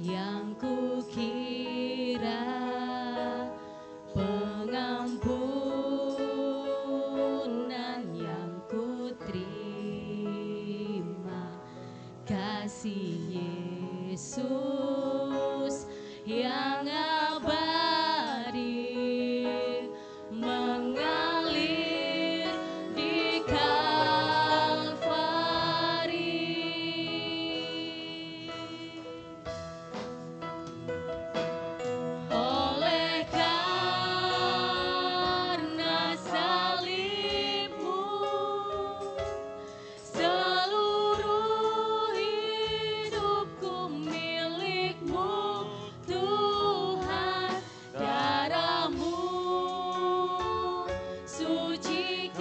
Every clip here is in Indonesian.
yang kukira, pengampunan yang kuterima, kasih Yesus yang abadi mengalir di Kalvari. Oleh karena salibmu, seluruh hidupku milikmu, Tuhan. Darahmu sucikanku,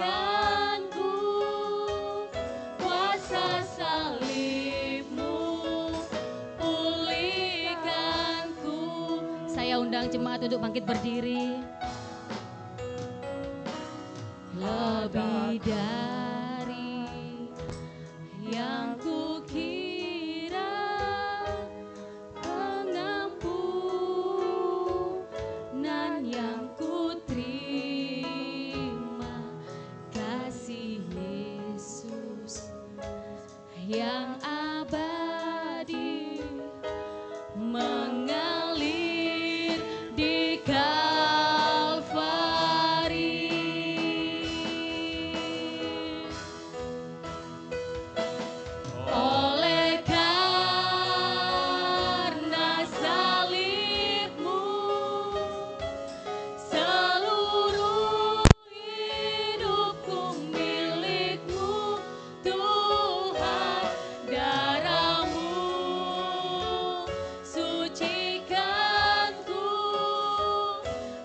kuasa salibmu pulihkanku. Saya undang jemaat untuk bangkit berdiri. Lebih dari yang kukira, pengampunan yang kuterima, kasih Yesus yang abadi mengalir di Kalvari. Oleh karena salibmu, seluruh hidupku milikmu, Tuhan. Darahmu sucikanku,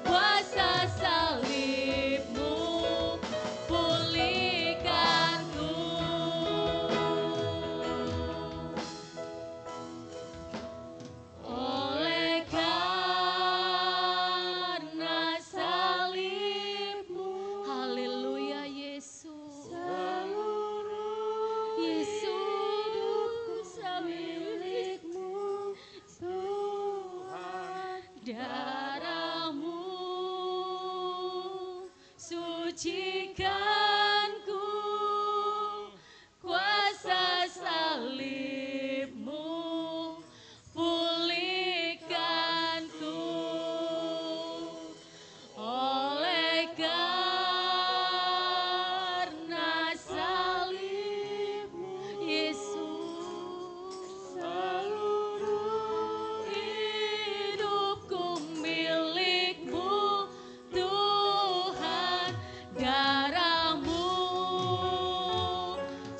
kuasa salibmu pulihkanku. Oleh karena salibmu, haleluya Yesus, Yesus milikmu, Tuhan. Darahmu sucikanku, kuasa salibmu pulihkanku. Oleh karena salibmu, Yesus, seluruh hidupku milikmu, Tuhan. Darahmu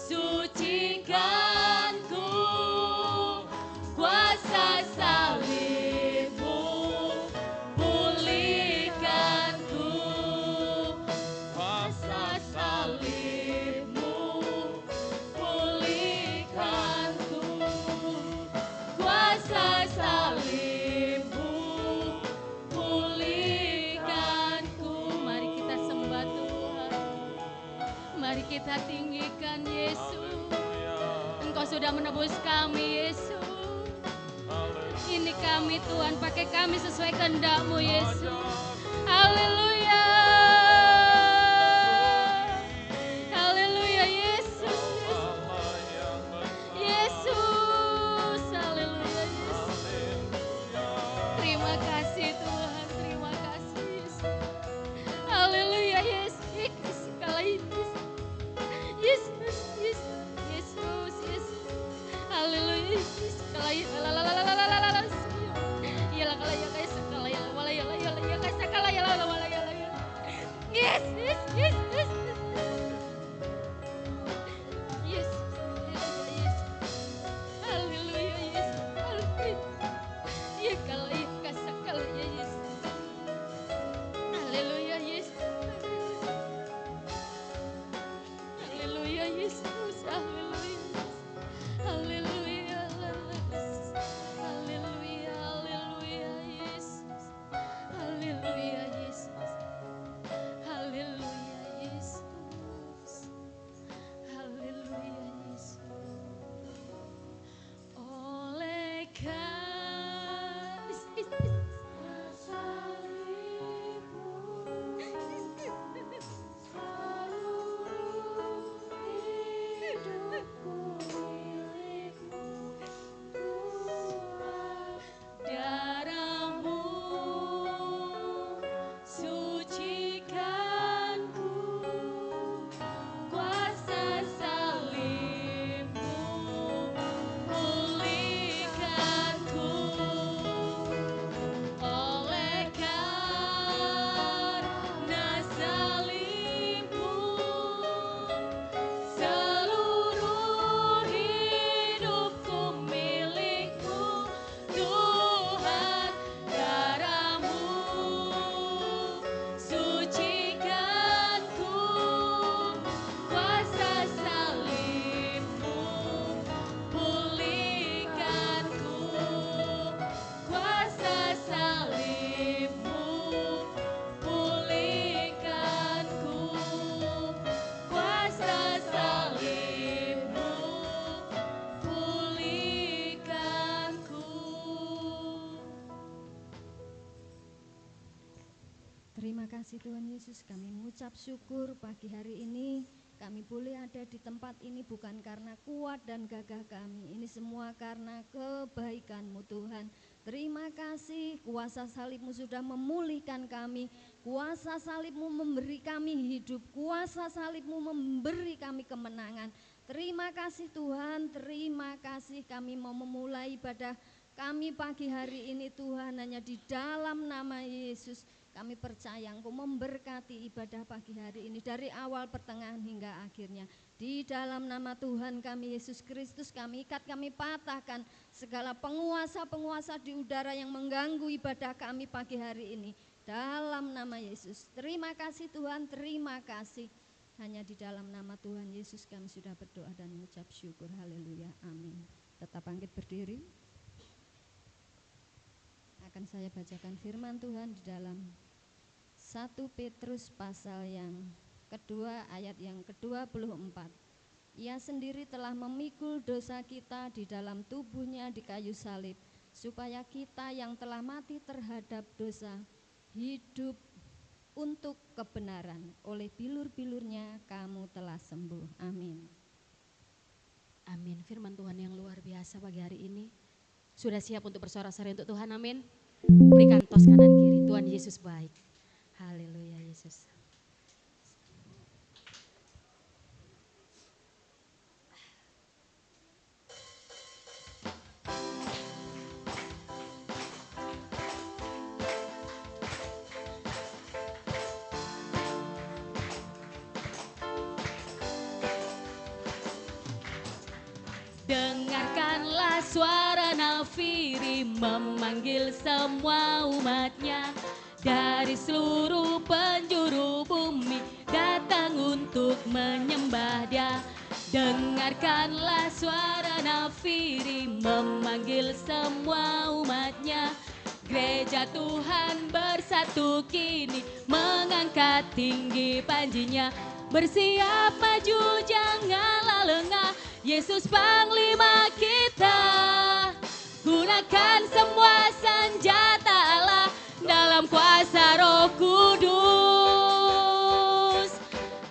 sucikanku, kuasa salibmu pulihkanku, kuasa salibmu pulihkanku, kuasa salibmu pulihkanku. Mari kita sembah Tuhan, mari kita tinggikan Yesus. Engkau sudah menebus kami Yesus. Ini kami Tuhan, pakai kami sesuai kehendak-Mu Yesus. Haleluya. Haleluya Yesus. Yesus. Haleluya Yesus. Terima kasih Tuhan, terima kasih Yesus. Haleluya Yesus. Yesus, Yesus, Yesus, Yesus. Haleluya Yesus. kasih Tuhan Yesus, kami mengucap syukur pagi hari ini kami boleh ada di tempat ini bukan karena kuat dan gagah kami, ini semua karena kebaikan-Mu Tuhan. Terima kasih, kuasa salib-Mu sudah memulihkan kami, kuasa salib-Mu memberi kami hidup, kuasa salib-Mu memberi kami kemenangan. Terima kasih Tuhan, terima kasih. Kami mau memulai ibadah kami pagi hari ini Tuhan hanya di dalam nama Yesus. Kami percaya Engkau memberkati ibadah pagi hari ini dari awal, pertengahan hingga akhirnya. Di dalam nama Tuhan kami Yesus Kristus, kami ikat, kami patahkan segala penguasa-penguasa di udara yang mengganggu ibadah kami pagi hari ini. Dalam nama Yesus. Terima kasih Tuhan, terima kasih. Hanya di dalam nama Tuhan Yesus kami sudah berdoa dan mengucap syukur. Haleluya, amin. Tetap bangkit berdiri. Akan saya bacakan firman Tuhan di dalam 1 Petrus pasal yang kedua ayat yang ke-24. Ia sendiri telah memikul dosa kita di dalam tubuhnya di kayu salib, supaya kita yang telah mati terhadap dosa hidup untuk kebenaran. Oleh bilur-bilurnya kamu telah sembuh. Amin. Amin. Firman Tuhan yang luar biasa pagi hari ini. Sudah siap untuk bersorak-sorai untuk Tuhan, amin. Berikan tos kanan kiri, Tuhan Yesus baik. Haleluya Yesus. Dengarkanlah suara nafiri memanggil semua umatnya. Dari seluruh penjuru bumi datang untuk menyembah Dia. Dengarkanlah suara nafiri memanggil semua umatnya. Gereja Tuhan bersatu kini mengangkat tinggi panjinya. Bersiap maju janganlah lengah, Yesus Panglima kita. Gunakan semua senjata Allah dalam kuasa Roh Kudus.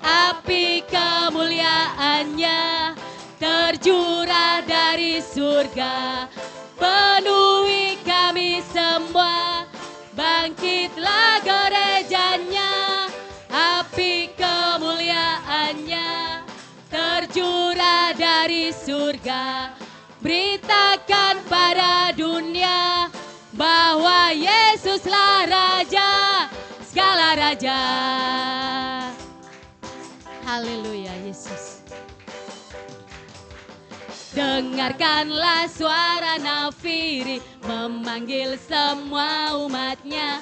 Api kemuliaannya tercurah dari surga, penuhi kami semua. Bangkitlah gerejanya, api kemuliaannya tercurah dari surga. Beritakan pada dunia bahwa Yesuslah Raja, segala raja. Haleluya Yesus. Dengarkanlah suara nafiri memanggil semua umatnya.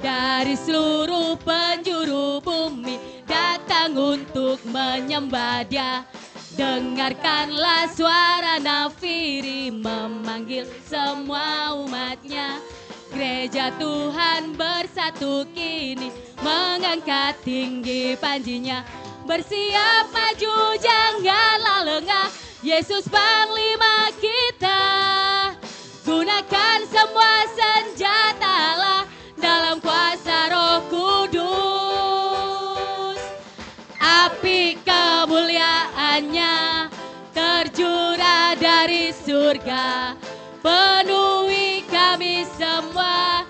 Dari seluruh penjuru bumi datang untuk menyembah Dia. Dengarkanlah suara nafiri memanggil semua umatnya. Gereja Tuhan bersatu kini mengangkat tinggi panjinya. Bersiap maju janganlah lengah, Yesus Panglima kita. Gunakan semua senjata Allah dalam kuasa Roh Kudus. Api kemuliaannya tercurah dari surga, penuhi kami semua.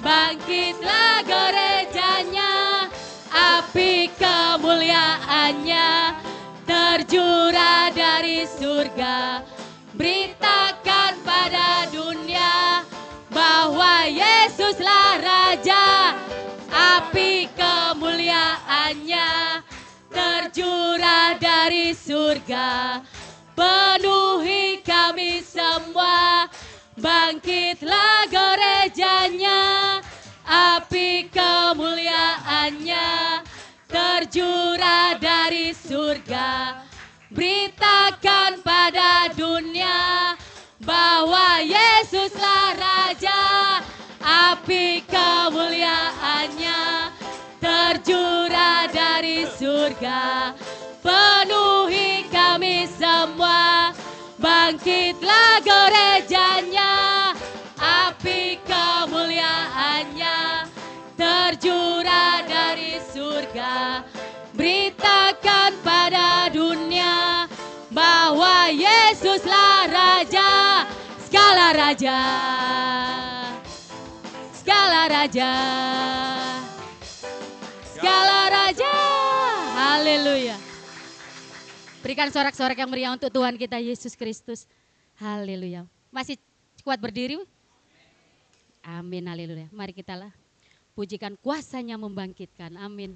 Bangkitlah gerejanya, api kemuliaannya tercurah dari surga. Beritakan pada dunia bahwa Yesuslah Raja, api kemuliaannya tercurah dari surga, penuhi kami semua. Bangkitlah gerejanya, api kemuliaannya tercurah dari surga. Beritakan pada dunia bahwa Yesuslah Raja, api kemuliaannya tercurah dari surga, penuhi kami semua. Bangkitlah gerejanya, api kemuliaannya tercurah tercurah dari surga. Beritakan pada dunia bahwa Yesuslah Raja, segala raja, segala raja, segala raja. Haleluya. Berikan sorak-sorak yang meriah untuk Tuhan kita Yesus Kristus. Haleluya. Masih kuat berdiri? Amin, haleluya. Mari kita lah pujikan kuasanya membangkitkan. Amin.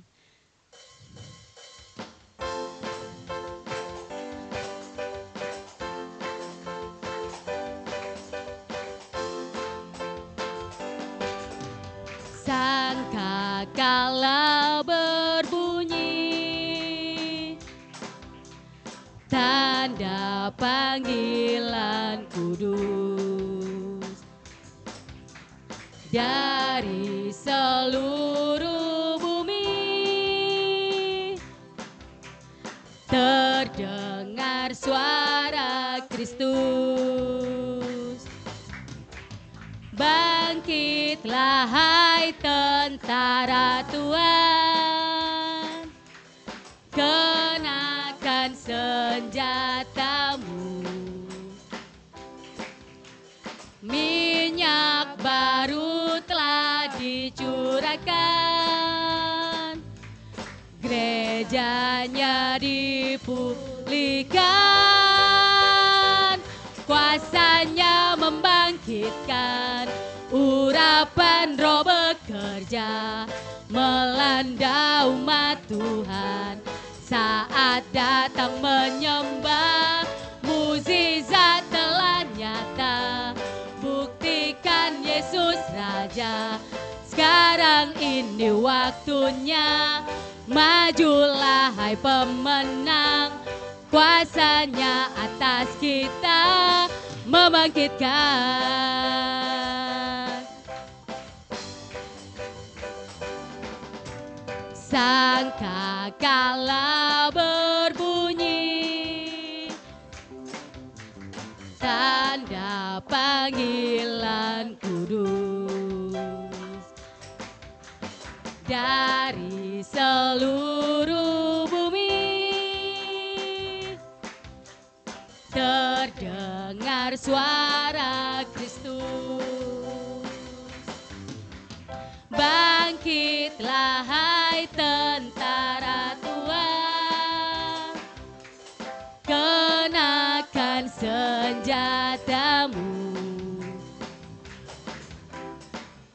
Sangkakala berbunyi, tanda panggilan kudus dari seluruh bumi. Terdengar suara Kristus. Bangkitlah hai tentara Tuhan, kenakan senjatamu. Minyak baru telah dicurahkan, gerejanya dipulihkan, kuasanya membangkitkan, urapan Roh bekerja melanda umat Tuhan. Saat datang menyembah, mukjizat telah nyata, buktikan Yesus Raja. Sekarang ini waktunya, majulah hai pemenang, kuasanya atas kita membangkitkan. Sangkakala berbunyi, tanda panggilan kudus dari seluruh bumi. Terdengar suara Kristus. Bangkitlah hai tentara Tuhan, kenakan senjatamu.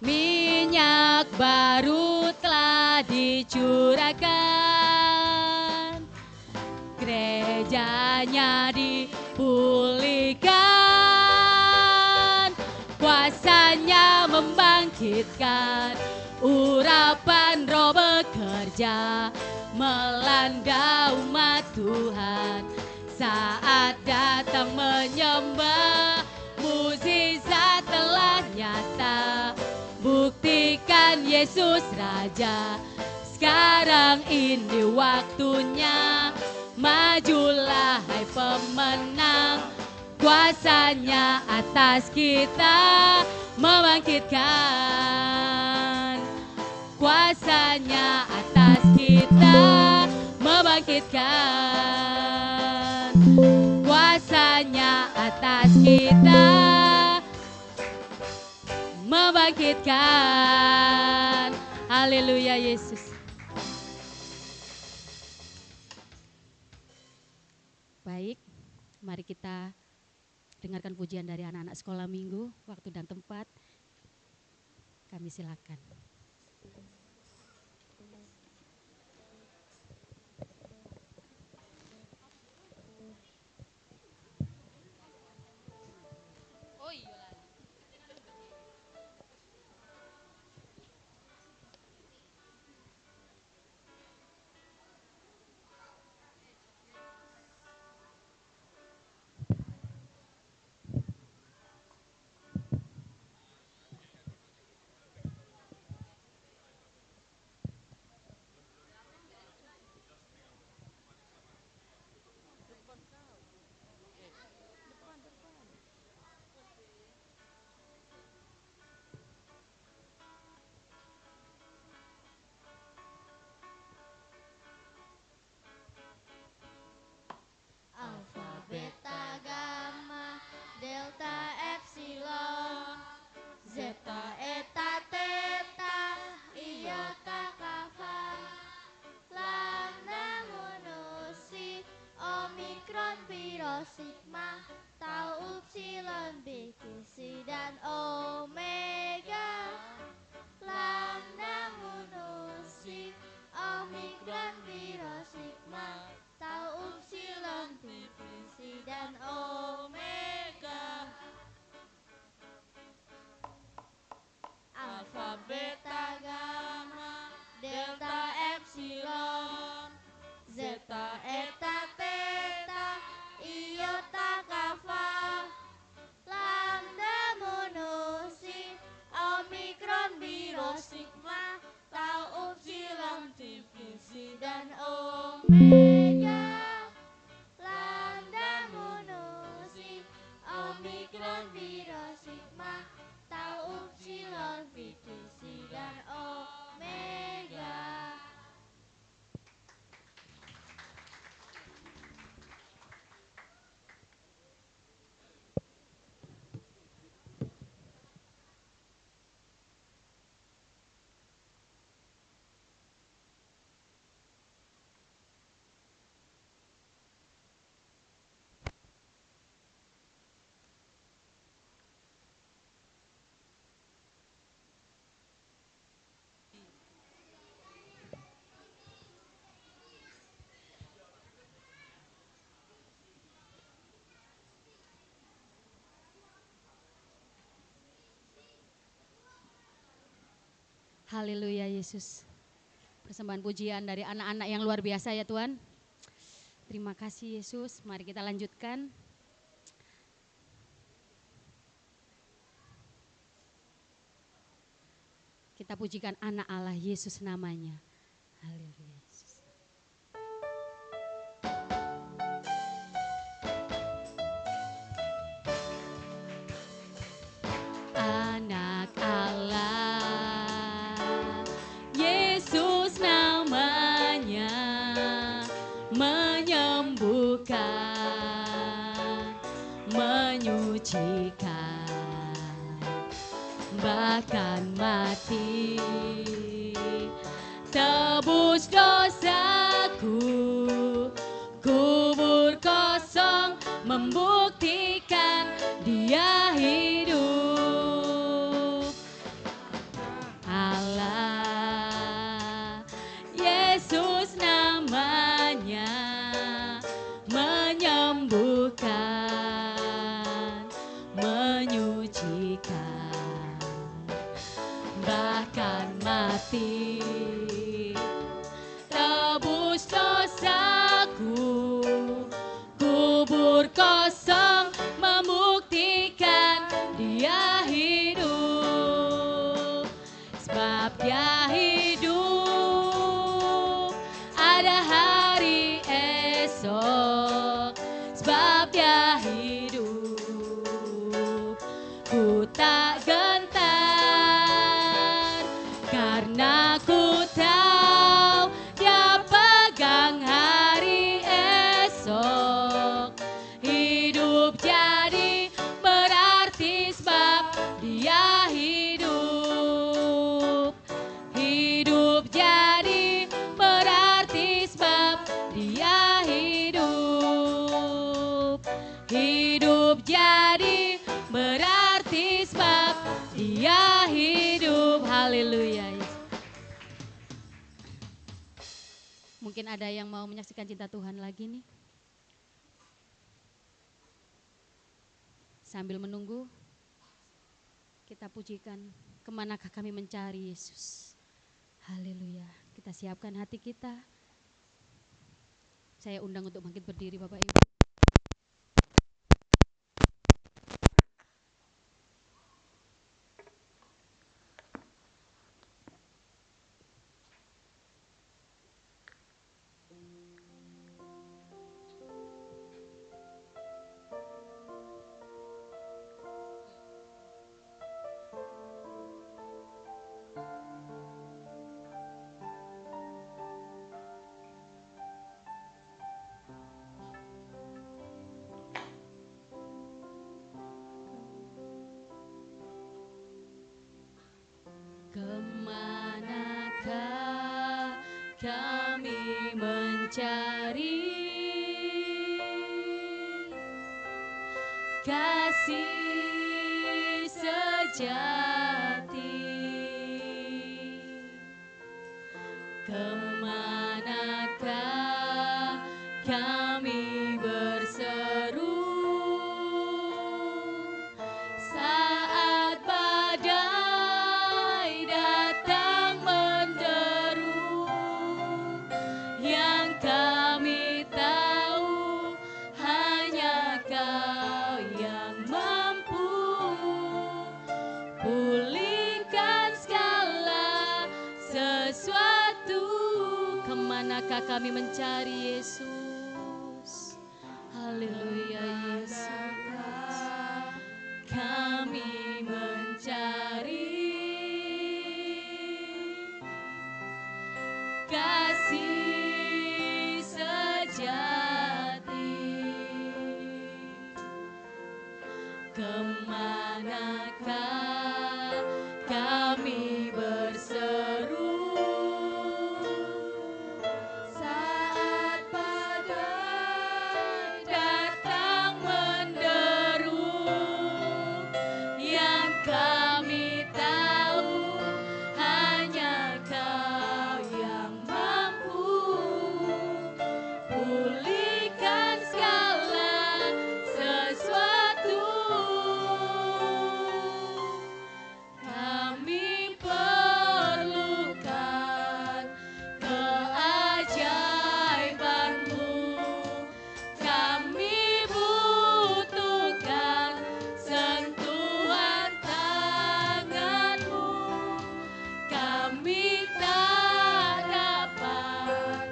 Minyak baru telah dicurahkan, gerejanya dipulihkan, kuasanya membangkitkan, urapan Roh bekerja melanda umat Tuhan. Saat datang menyembah, mukjizat telah nyata, buktikan Yesus Raja. Sekarang ini waktunya, majulah hai pemenang, kuasanya atas kita membangkitkan, kuasanya atas kita membangkitkan, kuasanya atas kita membangkitkan. Haleluya Yesus. Baik, mari kita dengarkan pujian dari anak-anak sekolah minggu. Waktu dan tempat kami silakan. Oh iya. Omikron, Piro, Sigma, Tau, Upsilon, Beta, Psi, dan Omega. Lambda, Monosi, Omikron, Piro, Sigma, Tau, Upsilon, Beta, Psi, dan Omega. Alpha, Beta, Gamma, Delta, Epsilon, Zeta, Eta, Theta, Iota, Kappa, Lambda, Monosi, Omikron, Biro, Sigma, Tau, Upsilon, Psi, dan Omega. Lambda, Monosi, Omikron, Biro, Sigma, Tau, Upsilon, Psi, dan Omega. Haleluya Yesus. Persembahan pujian dari anak-anak yang luar biasa ya Tuhan. Terima kasih Yesus. Mari kita lanjutkan. Kita pujikan anak Allah Yesus namanya. Haleluya Yesus. Anak Allah Yesus namanya, menyembuhkan, menyucikan, bahkan mati, tebus dosaku, kubur kosong membuktikan Dia hidup. Allah Yesus namanya, menyembuhkan, menyucikan, bahkan mati, tebus dosaku, kubur kosong membuktikan Dia hidup. Sebab Dia hidup, ada hari esok. Sebab Dia hidup, ku tak gentar, karena ku tahu Dia pegang hari esok. Hidup jadi berarti sebab Dia hidup. Hidup jadi berarti sebab Dia hidup. Hidup jadi berarti sebab Dia hidup. Haleluya. Mungkin ada yang mau menyaksikan cinta Tuhan lagi nih. Sambil menunggu, kita pujikan, kemanakah kami mencari Yesus. Haleluya. Kita siapkan hati kita. Saya undang untuk bangkit berdiri Bapak Ibu. Kemanakah kami mencari kasih sejati. Kemanakah kami berseru saat badai datang menderu, yang kami tahu hanya Kau yang mampu pulihkan segala sesuatu. Kemanakah kami mencari Yesus? Haleluya Yesus. Kami mencari kasih sejati. Kemanakah kami berseru saat badai datang menderu, yang kami tahu hanya Kau yang mampu pulihkan segala sesuatu. Kami perlukan keajaiban-Mu, kami butuhkan sentuhan tangan-Mu, kami tak dapat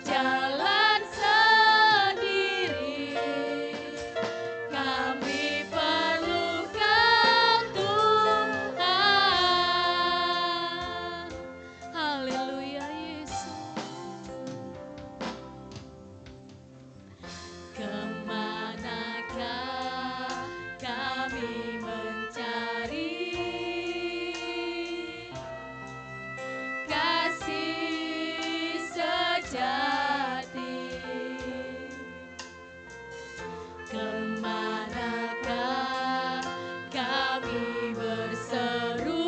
jalan sendiri, kami perlukan Tuhan. Haleluya Yesus. Kemanakah kami mencari kasih sejati? Kemanakah kami berseru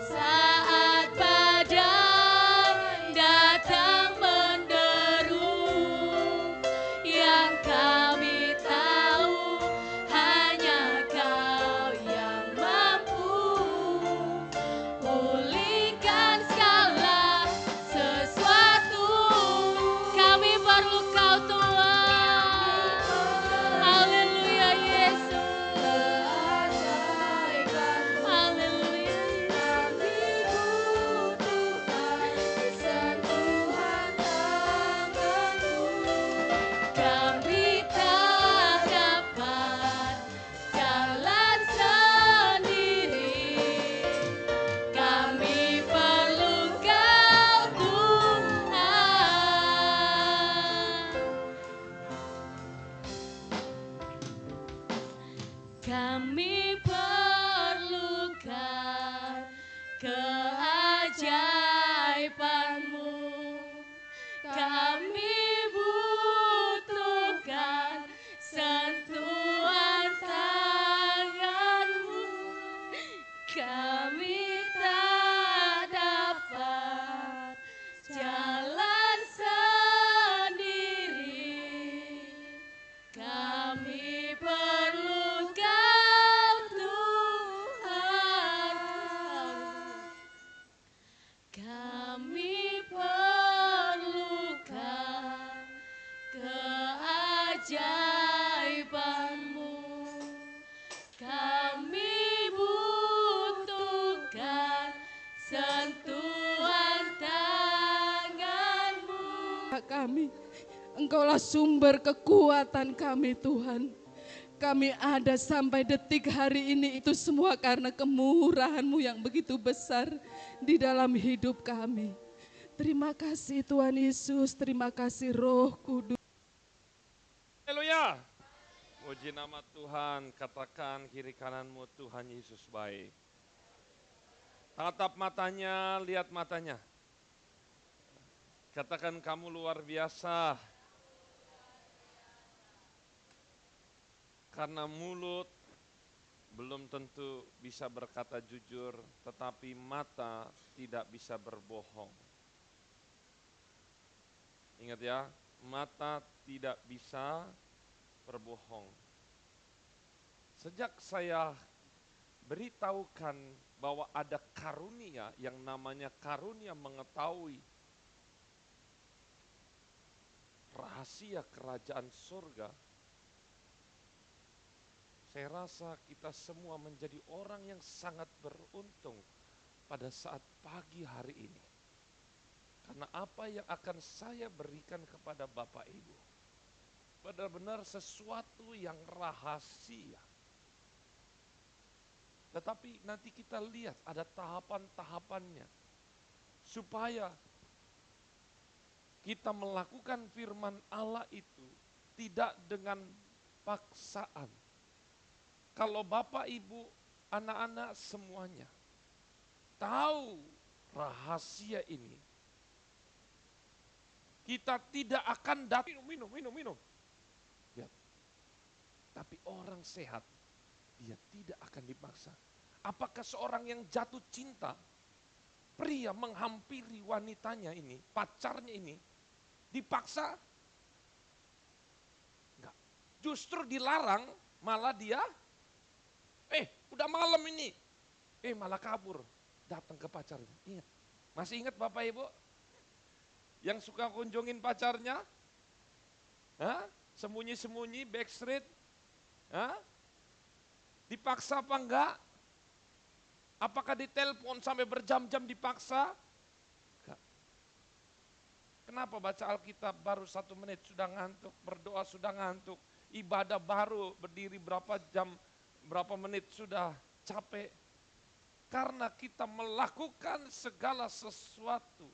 saat badai datang menderu, yang kami tahu hanya Kau yang mampu pulihkan segala sesuatu. Kami perlu Kau Tuhan. Haleluya Yesus. Haleluya. Kami butuhkan sentuhan tangan-Mu, kami tak dapat jalan sendiri, kami perlu Kau Tuhan. Kami perlukan keajaiban-Mu, kami butuhkan sentuhan tangan-Mu, kami tak dapat jalan sendiri, kami perlu Kau Tuhan. Kami perlukan keajaiban-Mu, kami butuhkan sentuhan tangan-Mu. Kami, Engkaulah sumber kekuatan kami Tuhan. Kami ada sampai detik hari ini itu semua karena kemurahan-Mu yang begitu besar di dalam hidup kami. Terima kasih Tuhan Yesus, terima kasih Roh Kudus. Haleluya. Puji nama Tuhan, katakan kiri kananmu Tuhan Yesus baik. Tatap matanya, lihat matanya. Katakan kamu luar biasa. Karena mulut belum tentu bisa berkata jujur, tetapi mata tidak bisa berbohong. Ingat ya, mata tidak bisa berbohong. Sejak saya beritahukan bahwa ada karunia yang namanya karunia mengetahui rahasia kerajaan surga, saya rasa kita semua menjadi orang yang sangat beruntung pada saat pagi hari ini. Karena apa yang akan saya berikan kepada Bapak Ibu, benar-benar sesuatu yang rahasia. Tetapi nanti kita lihat ada tahapan-tahapannya. Supaya kita melakukan firman Allah itu tidak dengan paksaan. Kalau Bapak, Ibu, anak-anak semuanya tahu rahasia ini, kita tidak akan datang minum. Lihat. Tapi orang sehat, dia tidak akan dipaksa. Apakah seorang yang jatuh cinta, pria menghampiri wanitanya ini, pacarnya ini, dipaksa? Enggak. Justru dilarang, malah dia udah malam ini. Malah kabur. Datang ke pacarnya. Ingat. Masih ingat Bapak Ibu? Yang suka kunjungin pacarnya? Sembunyi-sembunyi, backstreet? Dipaksa apa enggak? Apakah ditelepon sampai berjam-jam dipaksa? Enggak. Kenapa baca Alkitab baru 1 menit sudah ngantuk, berdoa sudah ngantuk, ibadah baru berdiri berapa jam, berapa menit sudah capek. Karena kita melakukan segala sesuatu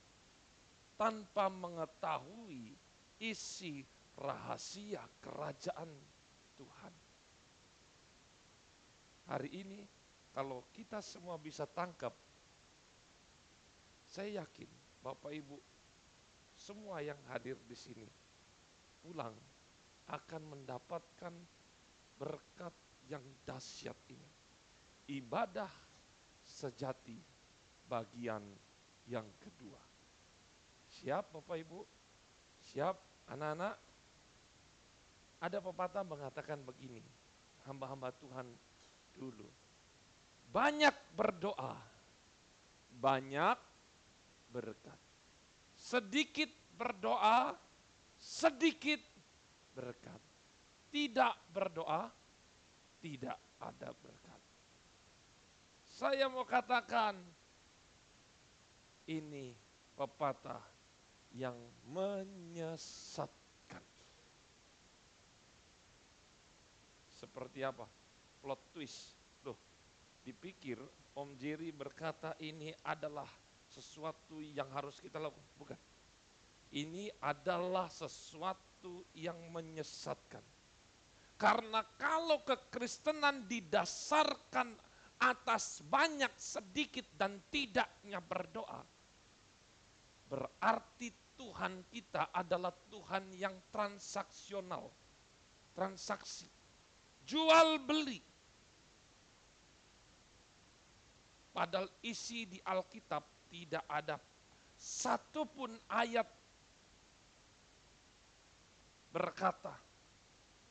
tanpa mengetahui isi rahasia kerajaan Tuhan. Hari ini kalau kita semua bisa tangkap, saya yakin Bapak Ibu semua yang hadir di sini pulang akan mendapatkan berkat yang dahsyat ini. Ibadah sejati bagian yang kedua. Siap Bapak Ibu? Siap anak-anak? Ada pepatah mengatakan begini, hamba-hamba Tuhan dulu. Banyak berdoa, banyak berkat. Sedikit berdoa, sedikit berkat. Tidak berdoa, tidak ada berkat. Saya mau katakan, ini pepatah yang menyesatkan. Seperti apa? Plot twist. Loh, dipikir Om Jerry berkata ini adalah sesuatu yang harus kita lakukan. Bukan. Ini adalah sesuatu yang menyesatkan. Karena kalau kekristenan didasarkan atas banyak, sedikit, dan tidaknya berdoa, berarti Tuhan kita adalah Tuhan yang transaksional. Transaksi. Jual beli. Padahal isi di Alkitab tidak ada satupun ayat berkata,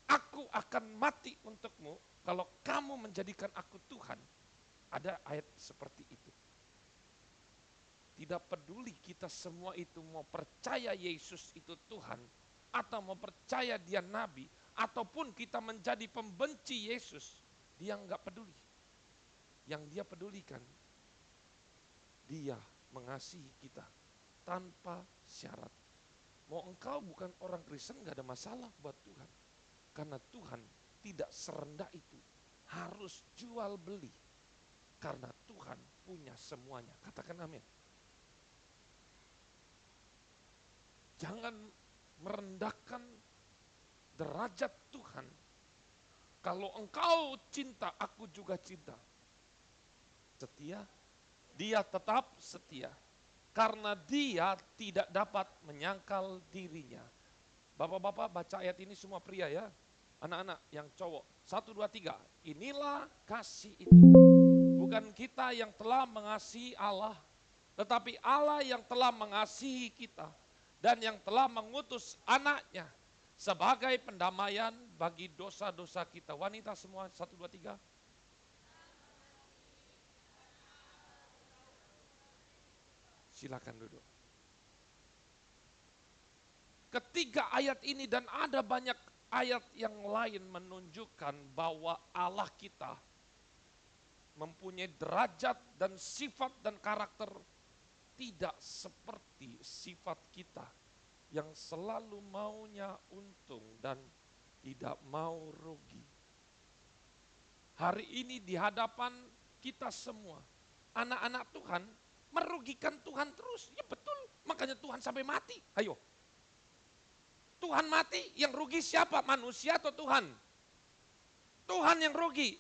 aku akan mati untukmu kalau kamu menjadikan aku Tuhan. Ada ayat seperti itu. Tidak peduli kita semua itu mau percaya Yesus itu Tuhan, atau mau percaya dia Nabi, ataupun kita menjadi pembenci Yesus, dia enggak peduli. Yang dia pedulikan, dia mengasihi kita tanpa syarat. Mau engkau bukan orang Kristen, enggak ada masalah buat Tuhan. Karena Tuhan tidak serendah itu, harus jual beli. Karena Tuhan punya semuanya. Katakan amin. Jangan merendahkan derajat Tuhan. Kalau engkau cinta, aku juga cinta. Setia, dia tetap setia. Karena dia tidak dapat menyangkal dirinya. Bapak-bapak baca ayat ini semua pria ya. Anak-anak yang cowok, 1, 2, 3. Inilah kasih itu. Bukan kita yang telah mengasihi Allah, tetapi Allah yang telah mengasihi kita dan yang telah mengutus anaknya sebagai pendamaian bagi dosa-dosa kita. Wanita semua, 1, 2, 3. Silakan duduk. Ketiga ayat ini dan ada banyak ayat yang lain menunjukkan bahwa Allah kita mempunyai derajat dan sifat dan karakter tidak seperti sifat kita yang selalu maunya untung dan tidak mau rugi. Hari ini di hadapan kita semua, anak-anak Tuhan merugikan Tuhan terus. Ya betul, makanya Tuhan sampai mati. Ayo, Tuhan mati, yang rugi siapa? Manusia atau Tuhan? Tuhan yang rugi.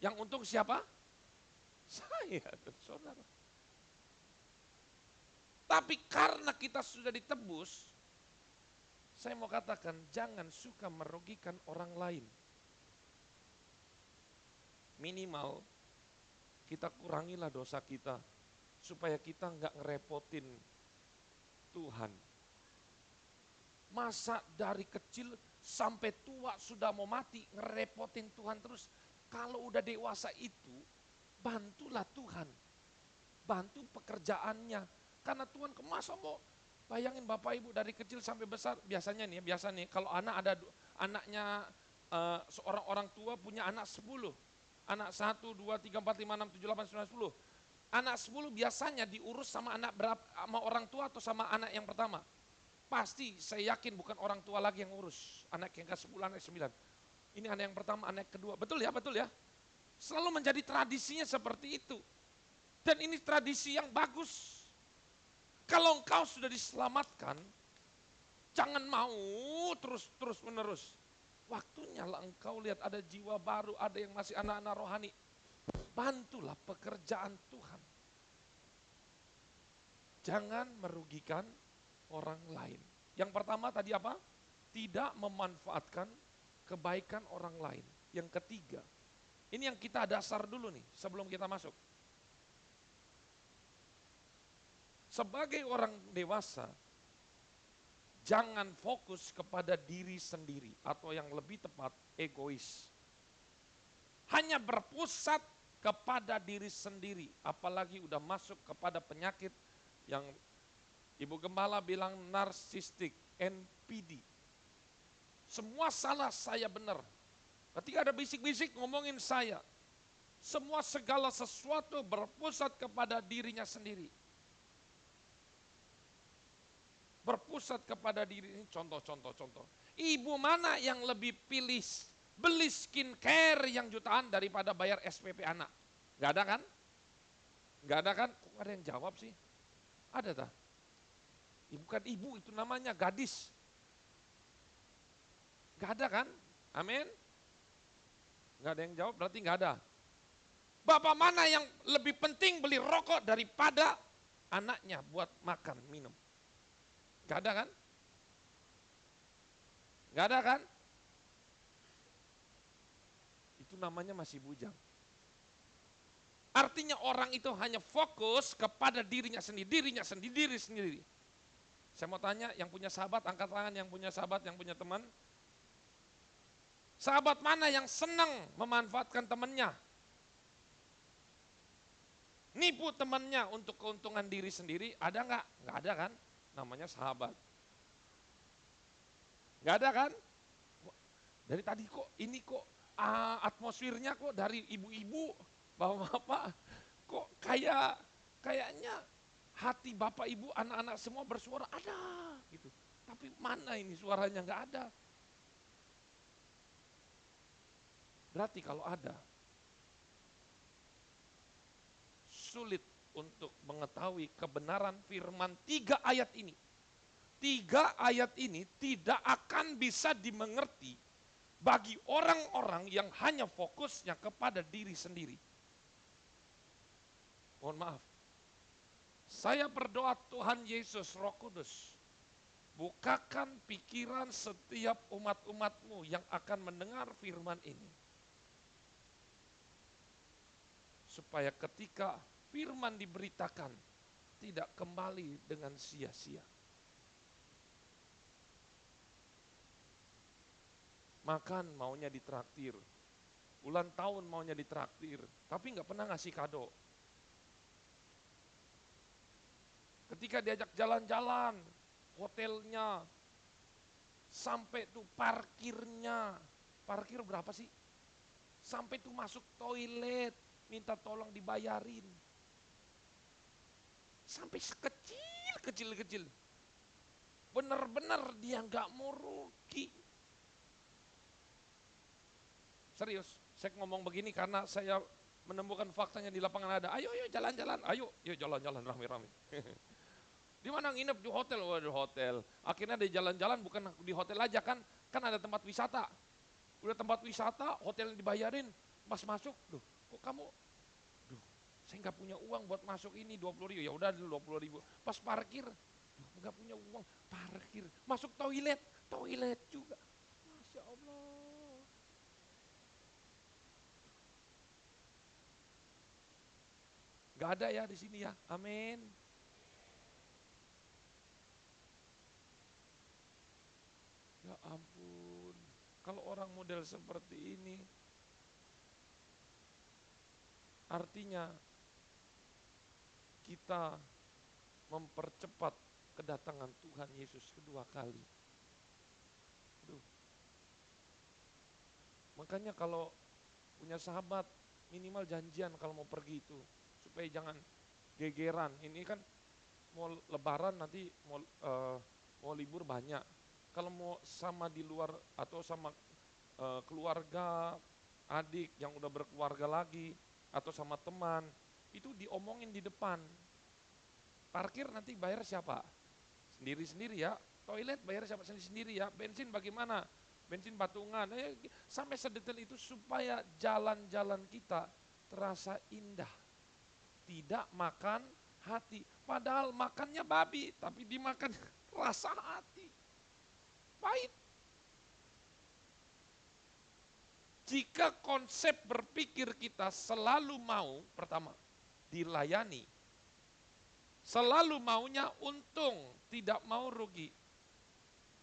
Yang untung siapa? Saya dan saudara. Tapi karena kita sudah ditebus, saya mau katakan jangan suka merugikan orang lain. Minimal kita kurangilah dosa kita supaya kita nggak ngerepotin Tuhan. Masa dari kecil sampai tua sudah mau mati ngerepotin Tuhan terus. Kalau udah dewasa itu bantulah Tuhan. Bantu pekerjaannya. Karena Tuhan masa mau bayangin Bapak Ibu dari kecil sampai besar. Biasanya nih kalau anak ada anaknya seorang orang tua punya anak 10. Anak 1, 2, 3, 4, 5, 6, 7, 8, 9, 10. Anak 10 biasanya diurus sama anak berapa, sama orang tua atau sama anak yang pertama. Pasti saya yakin bukan orang tua lagi yang ngurus. Anak yang ke-10, anak ke-9. Ini anak yang pertama, anak kedua. Betul ya, betul ya. Selalu menjadi tradisinya seperti itu. Dan ini tradisi yang bagus. Kalau engkau sudah diselamatkan, jangan mau terus menerus. Waktunya lah engkau lihat ada jiwa baru, ada yang masih anak-anak rohani. Bantulah pekerjaan Tuhan. Jangan merugikan orang lain. Yang pertama tadi apa? Tidak memanfaatkan kebaikan orang lain. Yang ketiga, ini yang kita dasar dulu nih sebelum kita masuk. Sebagai orang dewasa, jangan fokus kepada diri sendiri atau yang lebih tepat egois. Hanya berpusat kepada diri sendiri, apalagi udah masuk kepada penyakit yang Ibu Gembala bilang narsistik, NPD. Semua salah saya benar. Ketika ada bisik-bisik ngomongin saya. Semua segala sesuatu berpusat kepada dirinya sendiri. Berpusat kepada diri ini contoh. Ibu mana yang lebih pilih beli skincare yang jutaan daripada bayar SPP anak? Gak ada kan? Gak ada kan? Kok ada yang jawab sih? Ada tak? Bukan ibu, itu namanya gadis. Gak ada kan? Amin. Gak ada yang jawab, berarti gak ada. Bapak mana yang lebih penting beli rokok daripada anaknya buat makan, minum? Gak ada kan? Gak ada kan? Itu namanya masih bujang. Artinya orang itu hanya fokus kepada diri sendiri. Saya mau tanya, yang punya sahabat, angkat tangan yang punya sahabat, yang punya teman. Sahabat mana yang senang memanfaatkan temannya? Nipu temannya untuk keuntungan diri sendiri, ada nggak? Nggak ada kan? Namanya sahabat. Nggak ada kan? Dari tadi kok, ini kok atmosfernya kok dari ibu-ibu, bapak-bapak, kok kayaknya hati bapak ibu, anak-anak semua bersuara, ada gitu. Tapi mana ini suaranya nggak ada. Berarti kalau ada, sulit untuk mengetahui kebenaran firman 3 ayat ini. 3 ayat ini tidak akan bisa dimengerti bagi orang-orang yang hanya fokusnya kepada diri sendiri. Mohon maaf. Saya berdoa Tuhan Yesus Roh Kudus bukakan pikiran setiap umat-umatmu yang akan mendengar firman ini. Supaya ketika firman diberitakan, tidak kembali dengan sia-sia. Makan maunya ditraktir, ulang tahun maunya ditraktir, tapi nggak pernah ngasih kado. Ketika diajak jalan-jalan, hotelnya, sampai tuh parkirnya, parkir berapa sih? Sampai tuh masuk toilet, minta tolong dibayarin. Sampai kecil. Benar-benar dia nggak mau rugi. Serius, saya ngomong begini karena saya menemukan faktanya di lapangan ada. Ayo jalan-jalan, ayo jalan-jalan rame-rame. Di mana nginep? Di hotel, di hotel. Akhirnya di jalan-jalan bukan di hotel aja kan ada tempat wisata. Udah tempat wisata, hotel dibayarin, pas masuk, kok kamu, saya nggak punya uang buat masuk ini 20.000, ya udah 20.000. Pas parkir, nggak punya uang, parkir, masuk toilet juga. Masya Allah. Gak ada ya di sini ya, amin. Ya ampun, kalau orang model seperti ini, artinya kita mempercepat kedatangan Tuhan Yesus kedua kali. Aduh. Makanya kalau punya sahabat, minimal janjian kalau mau pergi itu. Supaya jangan gegeran. Ini kan mau lebaran nanti mau libur banyak. Kalau mau sama di luar atau sama keluarga, adik yang udah berkeluarga lagi, atau sama teman, itu diomongin di depan. Parkir nanti bayar siapa? Sendiri-sendiri ya. Toilet bayar siapa? Sendiri-sendiri ya. Bensin bagaimana? Bensin patungan. Sampai sedetail itu supaya jalan-jalan kita terasa indah. Tidak makan hati. Padahal makannya babi, tapi dimakan rasa hati. Pahit. Jika konsep berpikir kita selalu mau, pertama, dilayani. Selalu maunya untung, tidak mau rugi.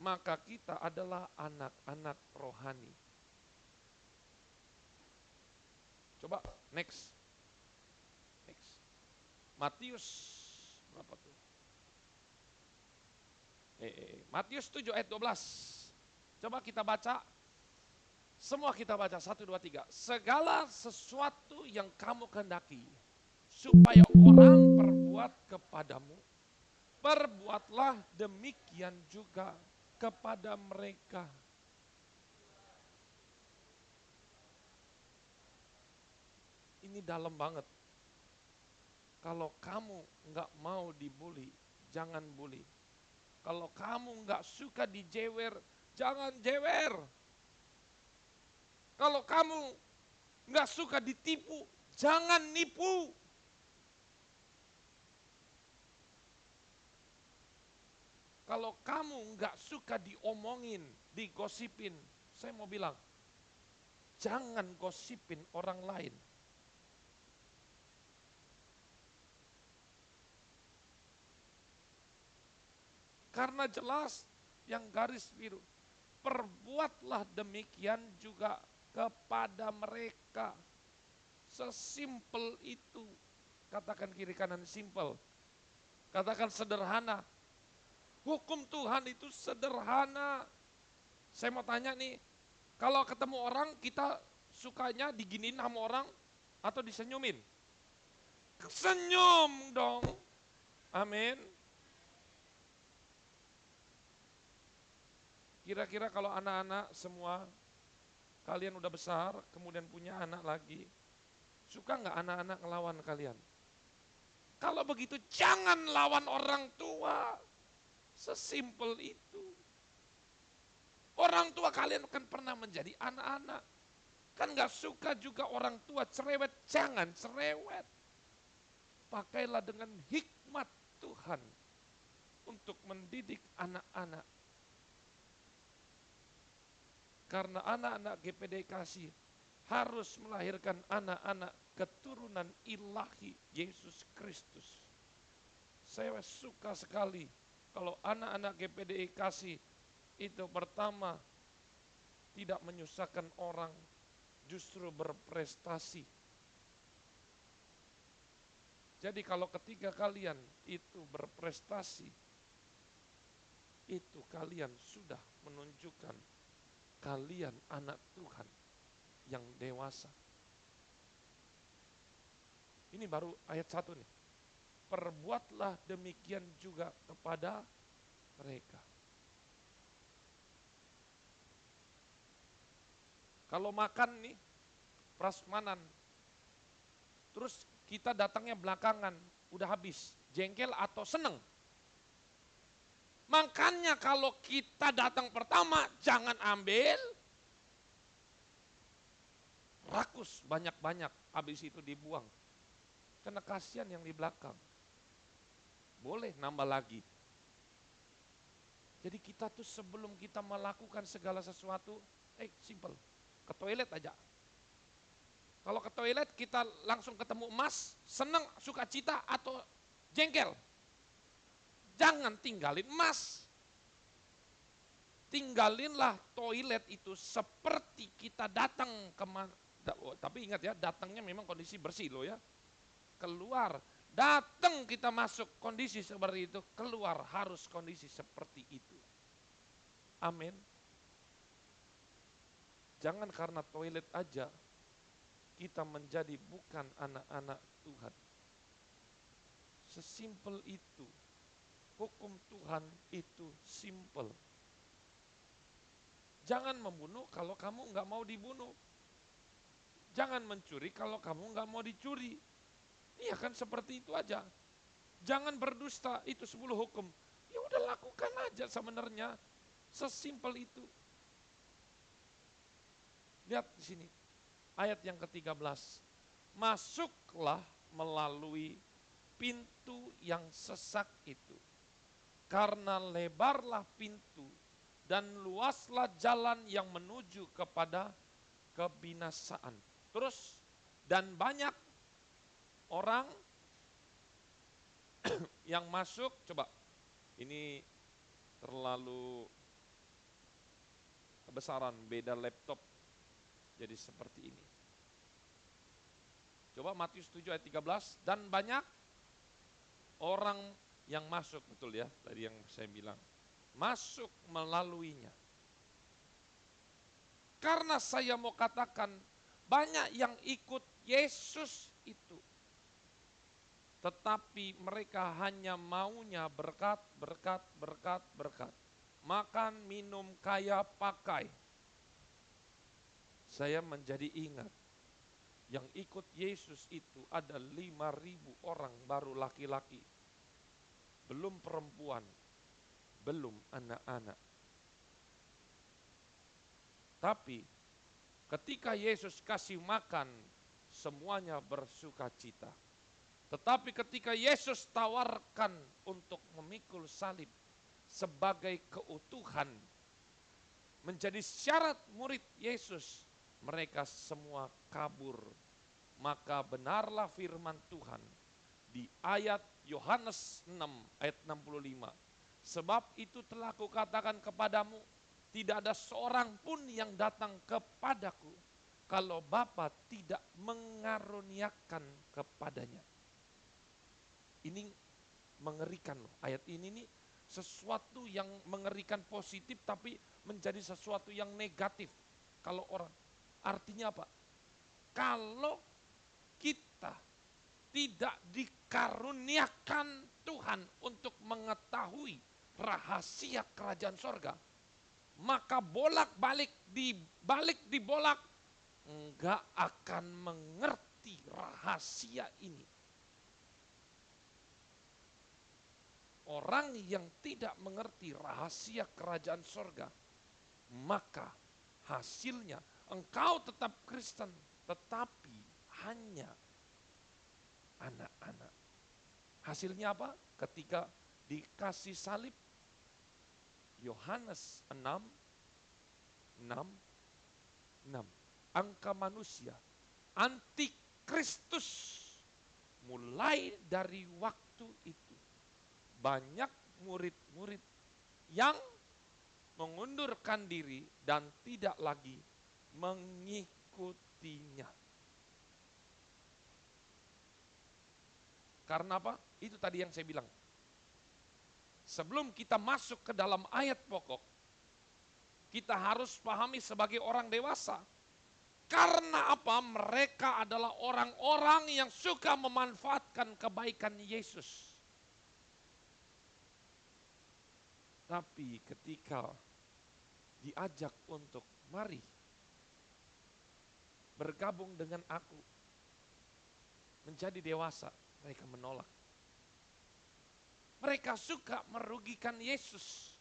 Maka kita adalah anak-anak rohani. Coba next. Matius berapa tuh? Matius 7 ayat 12. Coba kita baca. Semua kita baca 1, 2, 3. Segala sesuatu yang kamu kehendaki supaya orang perbuat kepadamu, perbuatlah demikian juga kepada mereka. Ini dalam banget. Kalau kamu nggak mau dibully, jangan bully. Kalau kamu nggak suka dijewer, jangan jewer. Kalau kamu nggak suka ditipu, jangan nipu. Kalau kamu nggak suka diomongin, digosipin, saya mau bilang, jangan gosipin orang lain. Karena jelas yang garis biru, perbuatlah demikian juga kepada mereka. Sesimpel itu. Katakan kiri kanan simple. Katakan sederhana. Hukum Tuhan itu sederhana. Saya mau tanya nih, kalau ketemu orang kita sukanya diginiin sama orang atau disenyumin? Senyum dong. Amin. Kira-kira kalau anak-anak semua, kalian udah besar, kemudian punya anak lagi, suka nggak anak-anak ngelawan kalian? Kalau begitu jangan lawan orang tua. Sesimpel itu. Orang tua kalian kan pernah menjadi anak-anak. Kan nggak suka juga orang tua cerewet, jangan cerewet. Pakailah dengan hikmat Tuhan untuk mendidik anak-anak. Karena anak-anak GPD Kasih harus melahirkan anak-anak keturunan ilahi Yesus Kristus. Saya suka sekali kalau anak-anak GPD Kasih itu pertama tidak menyusahkan orang, justru berprestasi. Jadi kalau ketika kalian itu berprestasi, itu kalian sudah menunjukkan kalian anak Tuhan yang dewasa. Ini baru ayat 1 nih. Perbuatlah demikian juga kepada mereka. Kalau makan nih, prasmanan, terus kita datangnya belakangan, udah habis, jengkel atau seneng. Makanya kalau kita datang pertama, jangan ambil rakus banyak-banyak, habis itu dibuang. Karena kasihan yang di belakang. Boleh nambah lagi. Jadi kita tuh sebelum kita melakukan segala sesuatu, simple, ke toilet aja. Kalau ke toilet kita langsung ketemu emas, senang, sukacita atau jengkel. Jangan tinggalin emas. Tinggalinlah toilet itu seperti kita datang tapi ingat ya, datangnya memang kondisi bersih loh ya. Keluar, datang kita masuk kondisi seperti itu, keluar harus kondisi seperti itu. Amin. Jangan karena toilet aja kita menjadi bukan anak-anak Tuhan. Sesimpel itu. Hukum Tuhan itu simple. Jangan membunuh kalau kamu nggak mau dibunuh. Jangan mencuri kalau kamu nggak mau dicuri. Iya kan seperti itu aja. Jangan berdusta, itu 10 hukum. Ya udah lakukan aja sebenarnya. Sesimpel itu. Lihat di sini. Ayat yang ke-13. Masuklah melalui pintu yang sesak itu. Karena lebarlah pintu dan luaslah jalan yang menuju kepada kebinasaan. Terus, dan banyak orang yang masuk, coba ini terlalu kebesaran, beda laptop, jadi seperti ini. Coba Matius 7 ayat 13, dan banyak orang yang masuk, betul ya, tadi yang saya bilang, masuk melaluinya. Karena saya mau katakan, banyak yang ikut Yesus itu. Tetapi mereka hanya maunya berkat, berkat, berkat, berkat. Makan, minum, kaya, pakai. Saya menjadi ingat, yang ikut Yesus itu ada 5.000 orang baru laki-laki. Belum perempuan, belum anak-anak. Tapi ketika Yesus kasih makan, semuanya bersuka cita. Tetapi ketika Yesus tawarkan untuk memikul salib sebagai keutuhan, menjadi syarat murid Yesus, mereka semua kabur. Maka benarlah firman Tuhan di ayat Yohanes 6 ayat 65. Sebab itu telah kukatakan kepadamu, tidak ada seorang pun yang datang kepadaku kalau Bapa tidak mengaruniakan kepadanya. Ini mengerikan loh. Ayat ini nih sesuatu yang mengerikan positif tapi menjadi sesuatu yang negatif. Kalau orang, artinya apa? Kalau kita tidak dikaruniakan Tuhan untuk mengetahui rahasia kerajaan sorga, maka bolak-balik dibolak, enggak akan mengerti rahasia ini. Orang yang tidak mengerti rahasia kerajaan sorga, maka hasilnya engkau tetap Kristen, tetapi hanya anak-anak. Hasilnya apa? Ketika dikasih salib. Yohanes 6, 6, 6. Angka manusia, antikristus. Mulai dari waktu itu, banyak murid-murid yang mengundurkan diri dan tidak lagi mengikutinya. Karena apa? Itu tadi yang saya bilang. Sebelum kita masuk ke dalam ayat pokok, kita harus pahami sebagai orang dewasa. Karena apa? Mereka adalah orang-orang yang suka memanfaatkan kebaikan Yesus. Tapi ketika diajak untuk mari bergabung dengan aku, menjadi dewasa, mereka menolak. Mereka suka merugikan Yesus,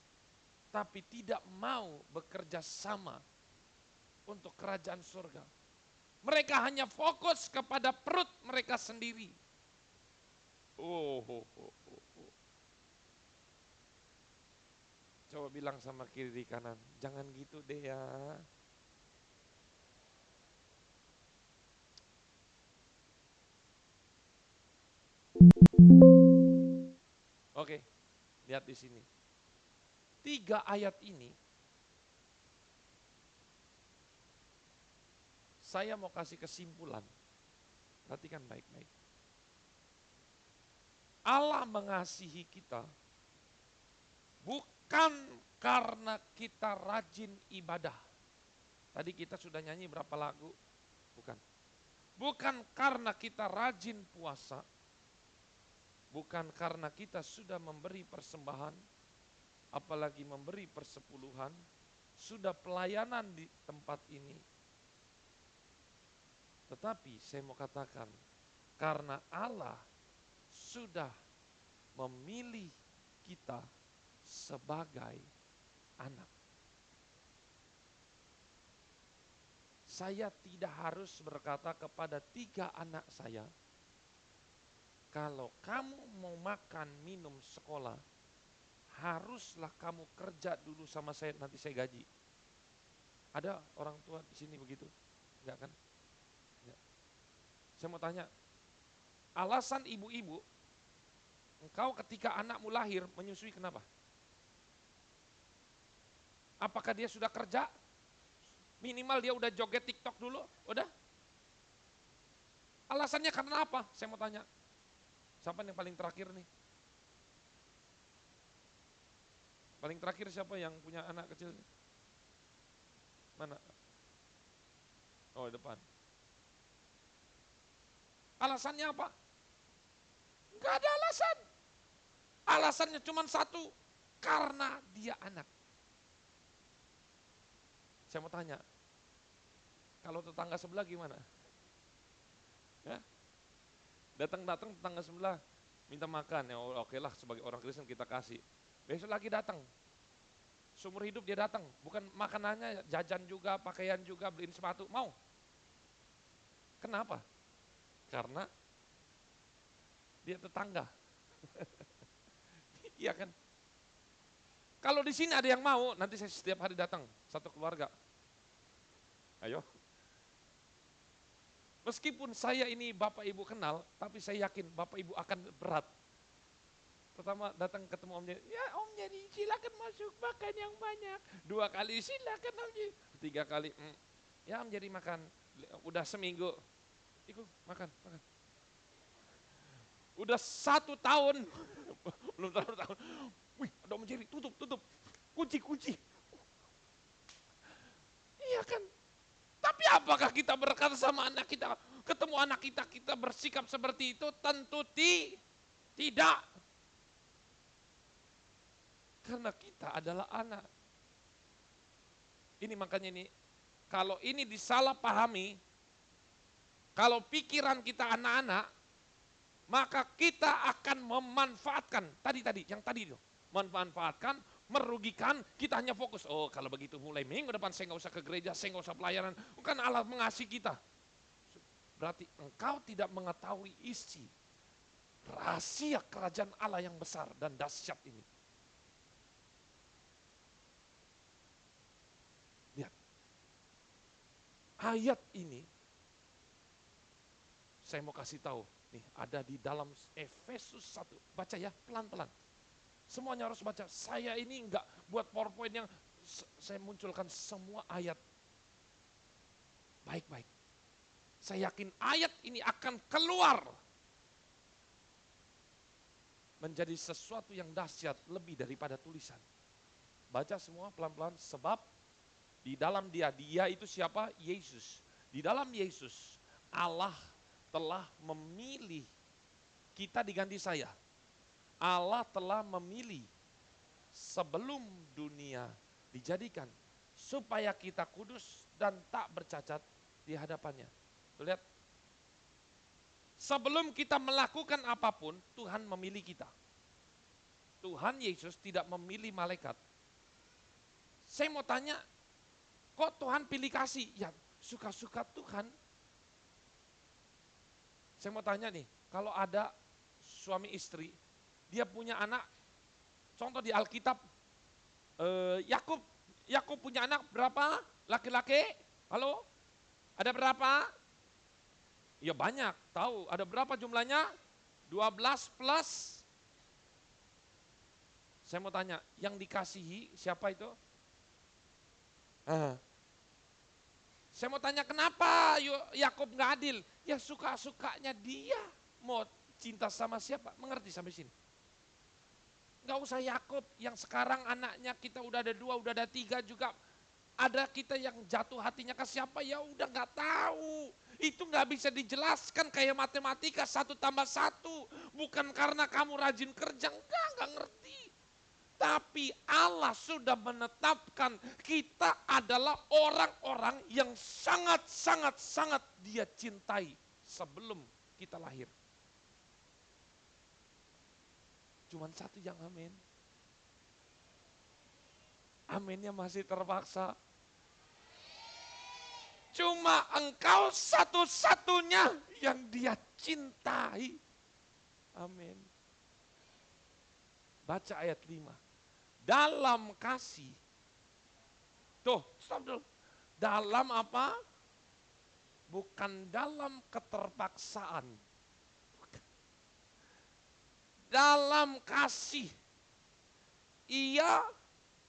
tapi tidak mau bekerja sama untuk kerajaan surga. Mereka hanya fokus kepada perut mereka sendiri. Coba bilang sama kiri kanan, jangan gitu deh ya. Oke, lihat di sini. 3 ayat ini saya mau kasih kesimpulan. Perhatikan baik-baik. Allah mengasihi kita bukan karena kita rajin ibadah. Tadi kita sudah nyanyi berapa lagu? Bukan. Bukan karena kita rajin puasa. Bukan karena kita sudah memberi persembahan, apalagi memberi persepuluhan, sudah pelayanan di tempat ini. Tetapi saya mau katakan, karena Allah sudah memilih kita sebagai anak. Saya tidak harus berkata kepada 3 anak saya, kalau kamu mau makan, minum, sekolah, haruslah kamu kerja dulu sama saya, nanti saya gaji. Ada orang tua di sini begitu? Enggak kan? Enggak. Saya mau tanya, alasan ibu-ibu, engkau ketika anakmu lahir menyusui kenapa? Apakah dia sudah kerja? Minimal dia udah joget TikTok dulu, udah? Alasannya karena apa? Saya mau tanya. Siapa yang paling terakhir nih? Paling terakhir siapa yang punya anak kecil? Mana? Oh, depan. Alasannya apa? Enggak ada alasan. Alasannya cuma satu, karena dia anak. Saya mau tanya, kalau tetangga sebelah gimana? Ya? Datang-datang tetangga sebelah minta makan, ya oke lah sebagai orang Kristen kita kasih. Besok lagi datang, seumur hidup dia datang, bukan makanannya jajan juga, pakaian juga, beliin sepatu, mau. Kenapa? Karena dia tetangga. Iya kan? Kalau di sini ada yang mau, nanti saya setiap hari datang, satu keluarga. Ayo. Meskipun saya ini Bapak Ibu kenal, tapi saya yakin Bapak Ibu akan berat. Pertama datang ketemu Om Jadi, ya Om Jadi silakan masuk makan yang banyak. 2 kali silakan Om Jadi. 3 kali, ya Om Jadi makan. Udah seminggu, ikut makan. Udah 1 tahun, belum 1 tahun. Wih ada Om Jadi, tutup, kunci. Iya kan? Tapi apakah kita berkata sama anak kita, ketemu anak kita bersikap seperti itu? Tentu tidak. Karena kita adalah anak. Ini makanya ini, kalau ini disalahpahami, kalau pikiran kita anak-anak, maka kita akan memanfaatkan, yang tadi itu, memanfaatkan, merugikan, kita hanya fokus, oh kalau begitu mulai minggu depan saya nggak usah ke gereja, saya nggak usah pelayanan, bukan Allah mengasihi kita. Berarti engkau tidak mengetahui isi rahasia kerajaan Allah yang besar dan dahsyat ini. Lihat. Ayat ini saya mau kasih tahu. Nih, ada di dalam Efesus 1. Baca ya, pelan-pelan. Semuanya harus baca. Saya ini enggak buat PowerPoint yang saya munculkan semua ayat. Baik-baik. Saya yakin ayat ini akan keluar menjadi sesuatu yang dahsyat lebih daripada tulisan. Baca semua pelan-pelan, sebab di dalam dia itu siapa? Yesus. Di dalam Yesus Allah telah memilih, kita diganti saya. Allah telah memilih sebelum dunia dijadikan supaya kita kudus dan tak bercacat di hadapannya. Tuh lihat. Sebelum kita melakukan apapun, Tuhan memilih kita. Tuhan Yesus tidak memilih malaikat. Saya mau tanya, kok Tuhan pilih kasih? Ya, suka-suka Tuhan. Saya mau tanya nih, kalau ada suami istri, dia punya anak, contoh di Alkitab, Yakub punya anak berapa? Laki-laki? Halo? Ada berapa? Ya banyak, tahu. Ada berapa jumlahnya? 12 plus. Saya mau tanya, yang dikasihi siapa itu? Saya mau tanya kenapa Yakub nggak adil? Ya suka-sukanya dia. Mau cinta sama siapa? Mengerti sampai sini? Nggak usah Yakub, yang sekarang anaknya kita udah ada 2, udah ada 3 juga. Ada kita yang jatuh hatinya ke siapa, ya udah nggak tahu. Itu nggak bisa dijelaskan kayak matematika 1 tambah 1. Bukan karena kamu rajin kerja, nggak ngerti. Tapi Allah sudah menetapkan kita adalah orang-orang yang sangat dia cintai sebelum kita lahir. Cuman satu yang amin. Aminnya masih terpaksa. Cuma engkau satu-satunya yang dia cintai. Amin. Baca ayat 5. Dalam kasih. Tuh, stop dulu. Dalam apa? Bukan dalam keterpaksaan. Dalam kasih. Ia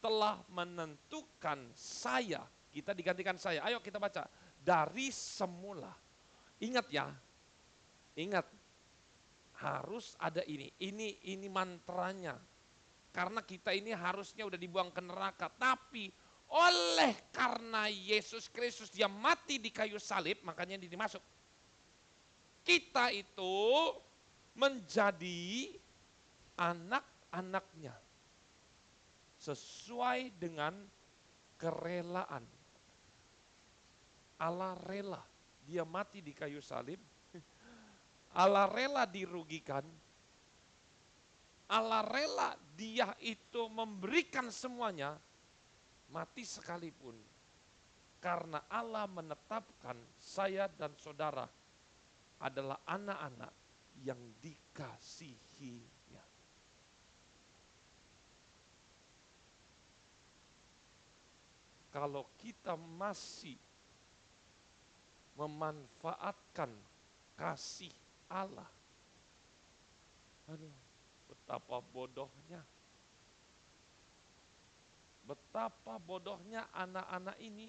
telah menentukan saya. Kita digantikan saya. Ayo kita baca. Dari semula. Ingat ya. Ingat. Harus ada ini. Ini mantranya. Karena kita ini harusnya udah dibuang ke neraka. Tapi oleh karena Yesus Kristus dia mati di kayu salib, makanya dia dimasuk. Kita itu menjadi anak-anaknya. Sesuai dengan kerelaan. Allah rela. Dia mati di kayu salib. Allah rela dirugikan. Allah rela dia itu memberikan semuanya, mati sekalipun. Karena Allah menetapkan saya dan saudara adalah anak-anak yang dikasihinya. Kalau kita masih memanfaatkan kasih Allah, aduh, betapa bodohnya. Betapa bodohnya anak-anak ini.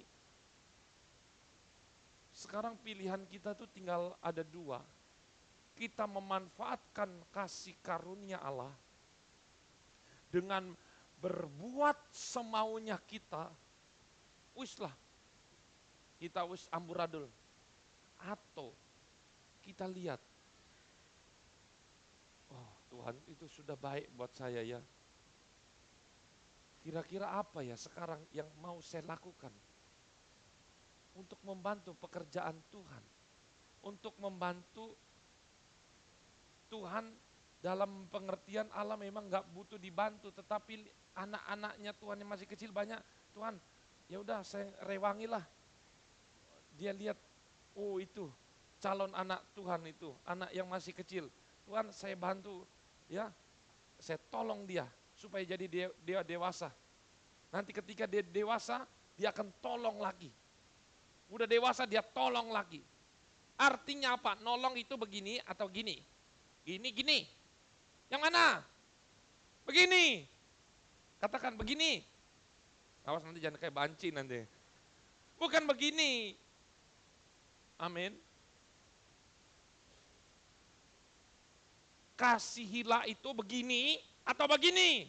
Sekarang pilihan kita tuh tinggal ada 2. Kita memanfaatkan kasih karunia Allah dengan berbuat semaunya kita. Wis lah, kita wis amburadul. Atau kita lihat, oh Tuhan itu sudah baik buat saya ya. Kira-kira apa ya sekarang yang mau saya lakukan untuk membantu pekerjaan Tuhan, untuk membantu Tuhan dalam pengertian Allah memang gak butuh dibantu, tetapi anak-anaknya Tuhan yang masih kecil banyak, Tuhan ya udah saya rewangilah. Dia lihat, oh itu calon anak Tuhan itu, anak yang masih kecil. Tuhan saya bantu ya, saya tolong dia supaya jadi dia dewasa. Nanti ketika dia dewasa, dia akan tolong lagi. Udah dewasa dia tolong lagi. Artinya apa? Nolong itu begini atau gini? Gini. Yang mana? Begini. Katakan begini. Awas nanti jangan kayak banci nanti. Bukan begini. Amin. Kasihilah itu begini atau begini?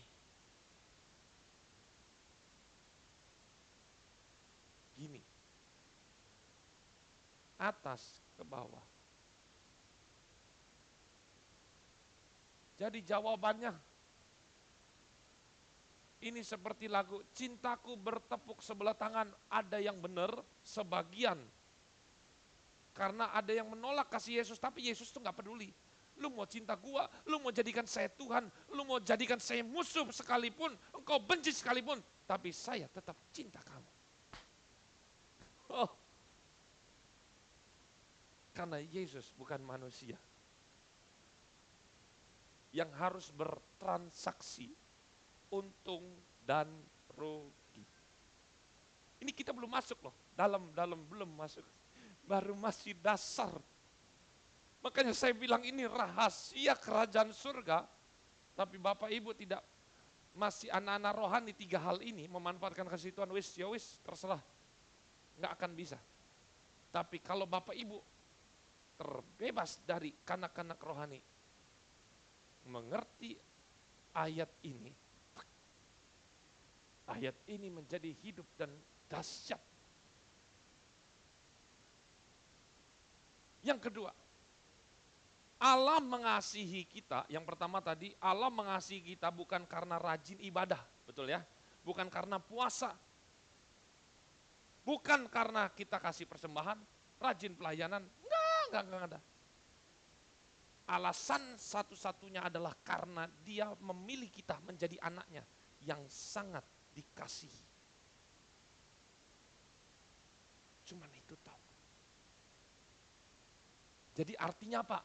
Gini. Atas ke bawah. Jadi jawabannya, ini seperti lagu, cintaku bertepuk sebelah tangan, ada yang benar, sebagian. Karena ada yang menolak kasih Yesus, tapi Yesus tuh gak peduli. Lu mau cinta gua, lu mau jadikan saya Tuhan, lu mau jadikan saya musuh sekalipun, engkau benci sekalipun, tapi saya tetap cinta kamu. Oh. Karena Yesus bukan manusia yang harus bertransaksi untung dan rugi. Ini kita belum masuk loh, dalam belum masuk, baru masih dasar. Makanya saya bilang ini rahasia kerajaan surga, tapi Bapak Ibu tidak, masih anak-anak rohani 3 hal ini memanfaatkan kasih Tuhan, ya wis terserah, nggak akan bisa. Tapi kalau Bapak Ibu terbebas dari kanak-kanak rohani, mengerti ayat ini menjadi hidup dan dahsyat. Yang kedua, Allah mengasihi kita, yang pertama tadi, Allah mengasihi kita bukan karena rajin ibadah, betul ya? Bukan karena puasa, bukan karena kita kasih persembahan, rajin pelayanan, enggak ada. Alasan satu-satunya adalah karena dia memilih kita menjadi anaknya yang sangat dikasihi. Cuman itu tahu. Jadi artinya apa?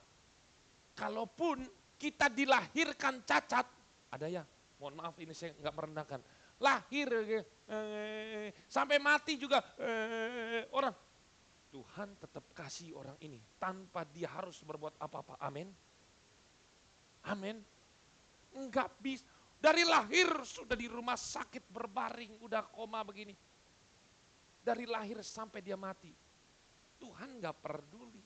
Kalaupun kita dilahirkan cacat, ada ya, mohon maaf ini saya nggak merendahkan, lahir sampai mati juga orang, Tuhan tetap kasih orang ini tanpa dia harus berbuat apa-apa. Amin. Amin. Enggak bisa. Dari lahir sudah di rumah sakit berbaring, udah koma begini. Dari lahir sampai dia mati. Tuhan enggak peduli.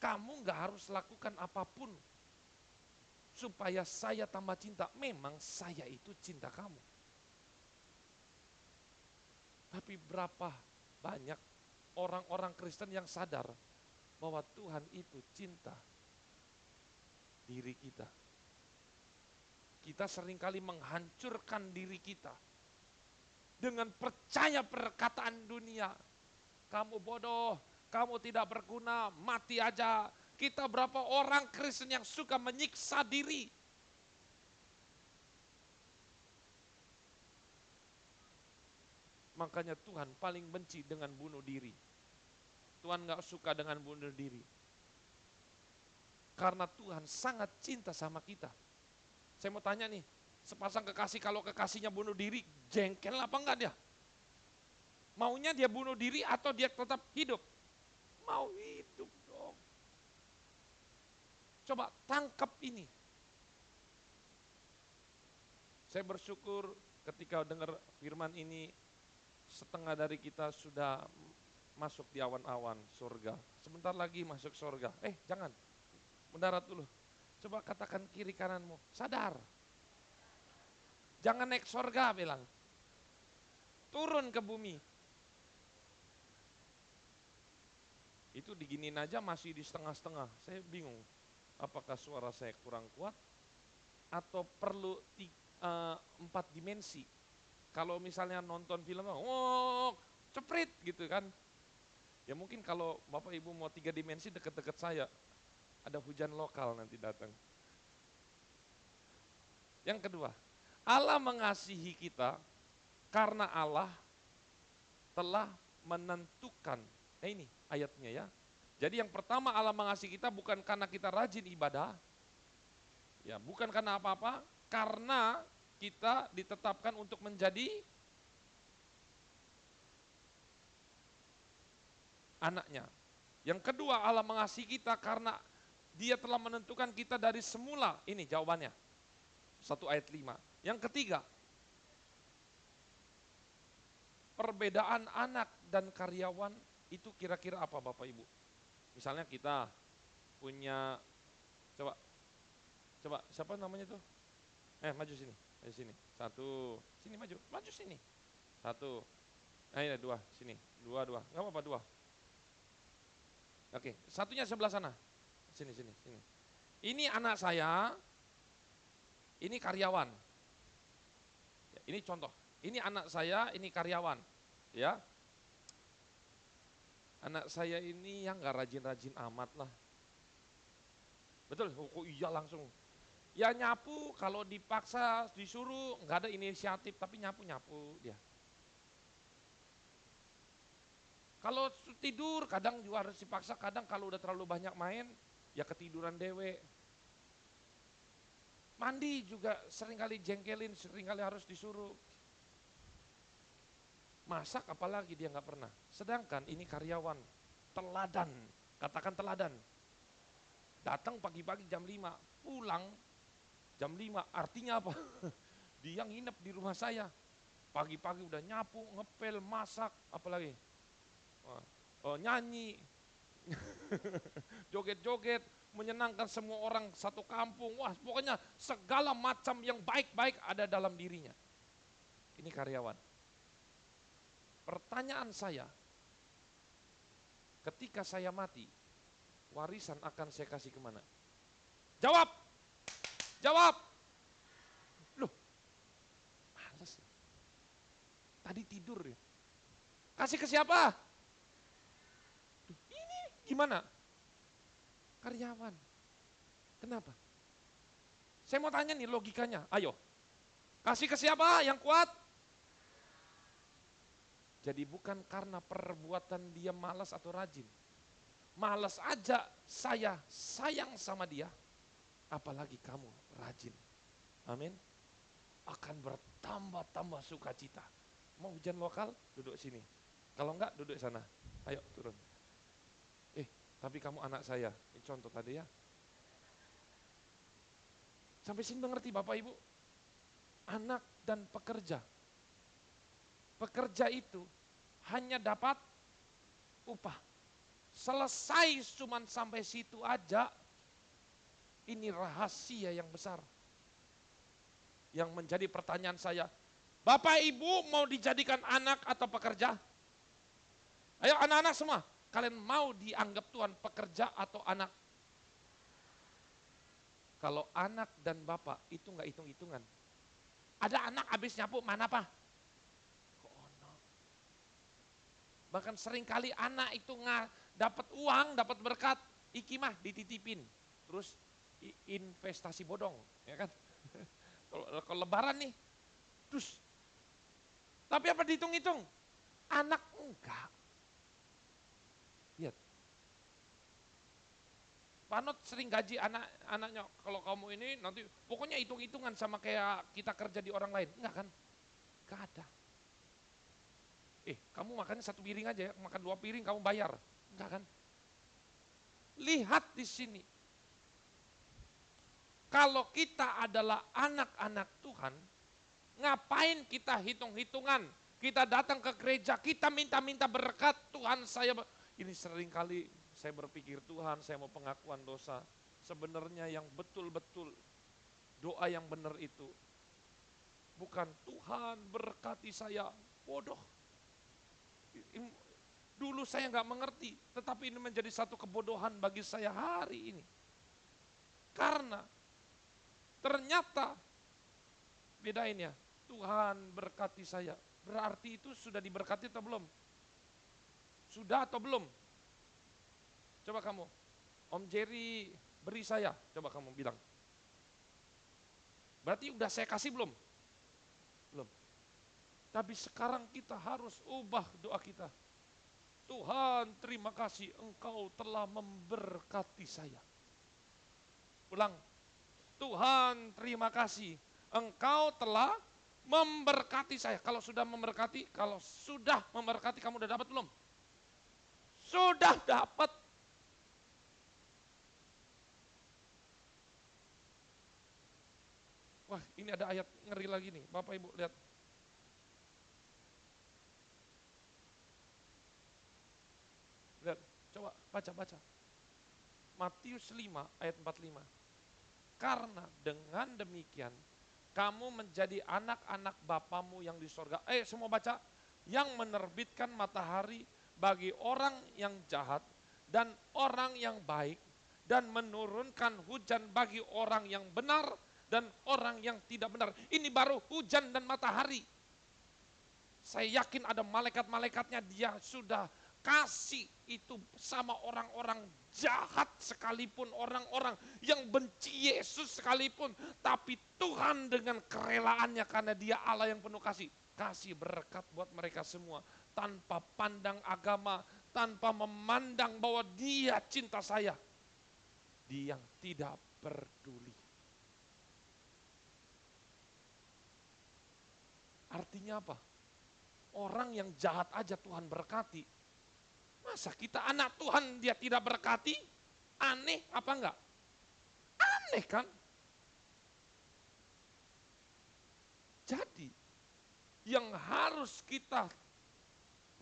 Kamu enggak harus lakukan apapun supaya saya tambah cinta. Memang saya itu cinta kamu. Tapi berapa banyak orang-orang Kristen yang sadar bahwa Tuhan itu cinta diri kita. Kita seringkali menghancurkan diri kita dengan percaya perkataan dunia. Kamu bodoh, kamu tidak berguna, mati aja. Kita berapa orang Kristen yang suka menyiksa diri. Makanya Tuhan paling benci dengan bunuh diri. Tuhan gak suka dengan bunuh diri. Karena Tuhan sangat cinta sama kita. Saya mau tanya nih, sepasang kekasih kalau kekasihnya bunuh diri, jengkel apa enggak dia? Maunya dia bunuh diri atau dia tetap hidup? Mau hidup dong. Coba tangkap ini. Saya bersyukur ketika dengar firman ini, setengah dari kita sudah masuk di awan-awan surga. Sebentar lagi masuk surga. Jangan, mendarat dulu. Coba katakan kiri kananmu, sadar. Jangan naik surga bilang. Turun ke bumi. Itu diginin aja masih di setengah-setengah. Saya bingung, apakah suara saya kurang kuat atau perlu 4 dimensi. Kalau misalnya nonton film, ceprit gitu kan. Ya mungkin kalau Bapak Ibu mau 3 dimensi deket-deket saya, ada hujan lokal nanti datang. Yang kedua, Allah mengasihi kita karena Allah telah menentukan. Ini ayatnya ya. Jadi yang pertama Allah mengasihi kita bukan karena kita rajin ibadah, Ya, bukan karena apa-apa, karena kita ditetapkan untuk menjadi anaknya. Yang kedua, Allah mengasihi kita karena Dia telah menentukan kita dari semula. Ini jawabannya. 1 ayat 5. Yang ketiga, perbedaan anak dan karyawan itu kira-kira apa Bapak Ibu? Misalnya kita punya, coba siapa namanya tuh? Maju sini, maju sini. Satu, sini maju sini. Satu, ini dua, sini, dua, nggak apa-apa dua. Oke, satunya sebelah sana. Sini. Ini anak saya, ini karyawan. Ya, ini contoh. Ini anak saya, ini karyawan. Ya, anak saya ini yang nggak rajin-rajin amat lah. Betul? Oh iya langsung. Ya nyapu kalau dipaksa disuruh nggak ada inisiatif tapi nyapu dia. Kalau tidur kadang juga harus dipaksa, kadang kalau udah terlalu banyak main ya ketiduran dewe. Mandi juga seringkali jengkelin, seringkali harus disuruh. Masak apalagi dia nggak pernah. Sedangkan ini karyawan, teladan, katakan teladan. Datang pagi-pagi jam 5, pulang jam 5, artinya apa? Dia nginep di rumah saya. Pagi-pagi udah nyapu, ngepel, masak, apalagi? Nyanyi, joget-joget, menyenangkan semua orang satu kampung. Wah, pokoknya segala macam yang baik-baik ada dalam dirinya. Ini karyawan. Pertanyaan saya, ketika saya mati, warisan akan saya kasih kemana? Jawab! Loh, males. Tadi tidur ya. Kasih ke siapa? Ini gimana? Karyawan. Kenapa? Saya mau tanya nih logikanya, ayo. Kasih ke siapa yang kuat? Jadi bukan karena perbuatan dia malas atau rajin. Malas aja saya sayang sama dia, apalagi kamu rajin. Amin. Akan bertambah-tambah sukacita. Mau hujan lokal, duduk sini. Kalau enggak, duduk sana. Ayo turun. Tapi kamu anak saya. Ini contoh tadi ya. Sampai sini mengerti Bapak Ibu? Anak dan pekerja. Pekerja itu hanya dapat upah. Selesai cuman sampai situ aja. Ini rahasia yang besar. Yang menjadi pertanyaan saya, Bapak Ibu mau dijadikan anak atau pekerja? Ayo anak-anak semua, kalian mau dianggap Tuhan pekerja atau anak? Kalau anak dan bapak itu nggak hitung-hitungan. Ada anak habis nyapu, mana Pak? Bahkan seringkali anak itu dapat uang, dapat berkat, iki mah dititipin. Terus investasi bodong, ya kan? Kalau lebaran nih, terus. Tapi apa dihitung-hitung? Anak enggak. Lihat. Panot sering gaji anaknya, kalau kamu ini nanti pokoknya hitung-hitungan sama kayak kita kerja di orang lain. Enggak kan? Enggak ada. Kamu makannya 1 piring aja ya, makan 2 piring kamu bayar. Enggak kan? Lihat di sini. Kalau kita adalah anak-anak Tuhan, ngapain kita hitung-hitungan? Kita datang ke gereja, kita minta-minta berkat, Tuhan saya, ini seringkali saya berpikir Tuhan saya mau pengakuan dosa. Sebenarnya yang betul-betul doa yang benar itu, bukan Tuhan berkati saya, bodoh. Dulu saya nggak mengerti, tetapi ini menjadi satu kebodohan bagi saya hari ini. Karena ternyata bedain ya, Tuhan berkati saya. Berarti itu sudah diberkati atau belum? Sudah atau belum? Coba kamu, Om Jerry beri saya, coba kamu bilang. Berarti udah saya kasih belum? Belum. Tapi sekarang kita harus ubah doa kita. Tuhan terima kasih Engkau telah memberkati saya. Ulang, Tuhan terima kasih, Engkau telah memberkati saya. Kalau sudah memberkati, kamu udah dapat belum? Sudah dapat. Wah, ini ada ayat ngeri lagi nih. Bapak Ibu lihat. Lihat, coba baca. Matius 5 ayat 45. Karena dengan demikian kamu menjadi anak-anak Bapamu yang di sorga. Semua baca. Yang menerbitkan matahari bagi orang yang jahat dan orang yang baik, dan menurunkan hujan bagi orang yang benar dan orang yang tidak benar. Ini baru hujan dan matahari. Saya yakin ada malaikat-malaikatnya, dia sudah kasih itu sama orang-orang jahat sekalipun, orang-orang yang benci Yesus sekalipun. Tapi Tuhan dengan kerelaannya, karena dia Allah yang penuh kasih berkat buat mereka semua. Tanpa pandang agama, tanpa memandang bahwa dia cinta saya. Dia yang tidak peduli. Artinya apa? Orang yang jahat aja Tuhan berkati. Masa kita anak Tuhan dia tidak berkati? Aneh apa enggak? Aneh kan? Jadi yang harus kita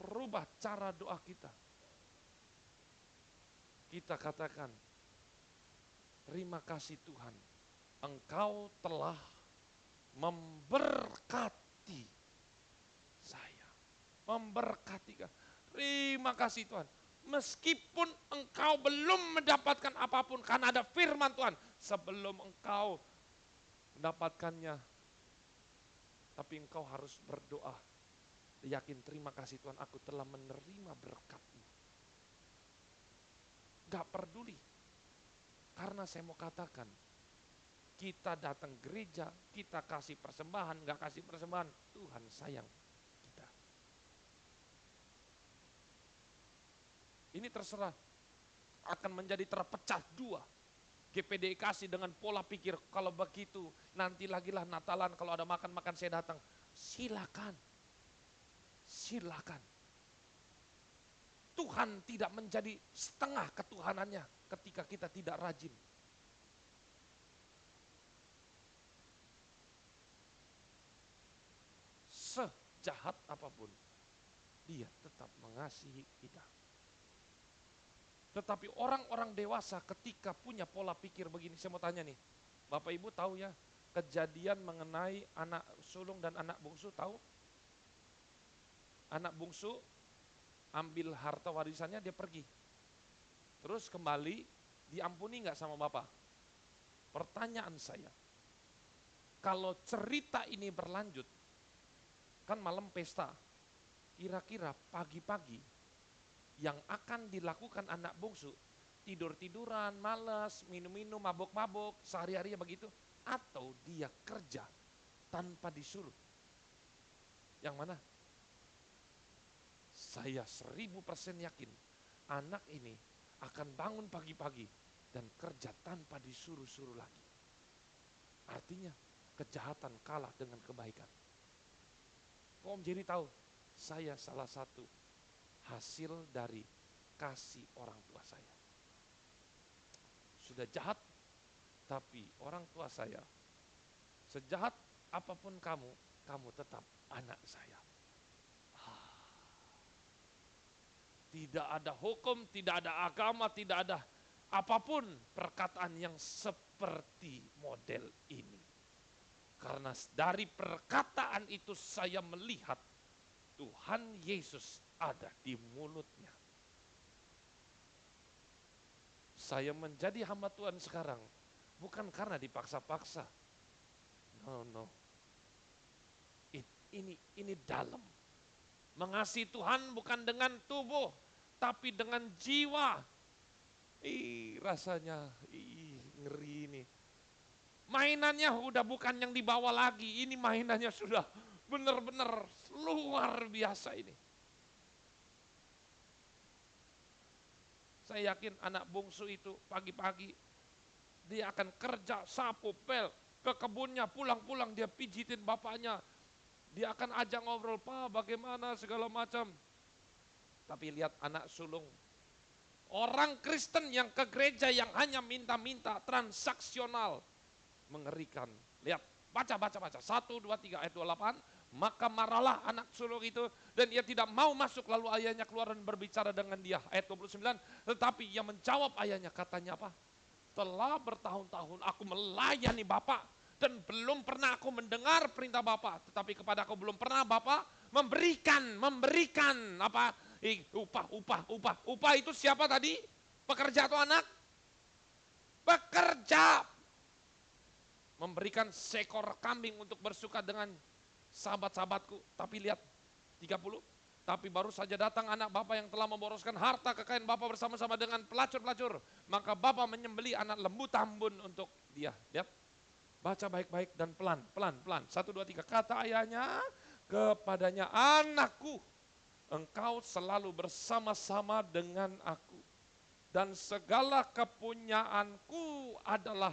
rubah cara doa kita. Kita katakan, terima kasih Tuhan, Engkau telah memberkati saya. Memberkati. Terima kasih Tuhan. Meskipun engkau belum mendapatkan apapun, karena ada firman Tuhan, sebelum engkau mendapatkannya, tapi engkau harus berdoa. Yakin, terima kasih Tuhan, aku telah menerima berkat-Mu. Gak peduli. Karena saya mau katakan, kita datang gereja, kita kasih persembahan, gak kasih persembahan, Tuhan sayang kita. Ini terserah, akan menjadi terpecah dua. GPD kasih dengan pola pikir, kalau begitu nanti lagilah Natalan, kalau ada makan-makan saya datang. Silakan. Silakan. Tuhan tidak menjadi setengah ketuhanannya ketika kita tidak rajin. Sejahat apapun, dia tetap mengasihi kita. Tetapi orang-orang dewasa ketika punya pola pikir begini, saya mau tanya nih, Bapak Ibu tahu ya kejadian mengenai anak sulung dan anak bungsu, tahu? Anak bungsu ambil harta warisannya, dia pergi. Terus kembali, diampuni nggak sama bapak? Pertanyaan saya, kalau cerita ini berlanjut, kan malam pesta, kira-kira pagi-pagi yang akan dilakukan anak bungsu, tidur-tiduran, malas, minum-minum, mabok-mabok, sehari-harinya begitu, atau dia kerja tanpa disuruh? Yang mana? Saya 1000% yakin anak ini akan bangun pagi-pagi dan kerja tanpa disuruh-suruh lagi. Artinya kejahatan kalah dengan kebaikan. Kok Om Jerry tahu? Saya salah satu hasil dari kasih orang tua saya. Sudah jahat, tapi orang tua saya, sejahat apapun kamu, kamu tetap anak saya. Tidak ada hukum, tidak ada agama, tidak ada apapun perkataan yang seperti model ini. Karena dari perkataan itu saya melihat Tuhan Yesus ada di mulutnya. Saya menjadi hamba Tuhan sekarang bukan karena dipaksa-paksa. No. Ini dalam. Mengasihi Tuhan bukan dengan tubuh, tapi dengan jiwa. Rasanya ngeri ini. Mainannya udah bukan yang dibawa lagi, ini mainannya sudah benar-benar luar biasa ini. Saya yakin anak bungsu itu pagi-pagi dia akan kerja, sapu, pel, ke kebunnya, pulang-pulang dia pijitin bapaknya. Dia akan ajak ngobrol, Pak bagaimana segala macam. Tapi lihat anak sulung. Orang Kristen yang ke gereja yang hanya minta-minta, transaksional. Mengerikan. Lihat, baca. 1, 2, 3 ayat 28. Maka marahlah anak sulung itu dan ia tidak mau masuk, lalu ayahnya keluar dan berbicara dengan dia. Ayat 29, tetapi ia menjawab ayahnya, katanya apa? Telah bertahun-tahun aku melayani Bapak dan belum pernah aku mendengar perintah Bapak. Tetapi kepada aku belum pernah Bapak memberikan apa? Upah. Upah itu siapa tadi? Pekerja atau anak? Pekerja. Memberikan seekor kambing untuk bersuka dengan sahabat-sahabatku. Tapi lihat 30. Tapi baru saja datang anak bapak yang telah memboroskan harta kekayaan bapak bersama-sama dengan pelacur-pelacur. Maka bapak menyembeli anak lembu tambun untuk dia. Lihat. Baca baik-baik dan pelan. 1, 2, 3. Kata ayahnya kepadanya, anakku, engkau selalu bersama-sama dengan aku. Dan segala kepunyaanku adalah.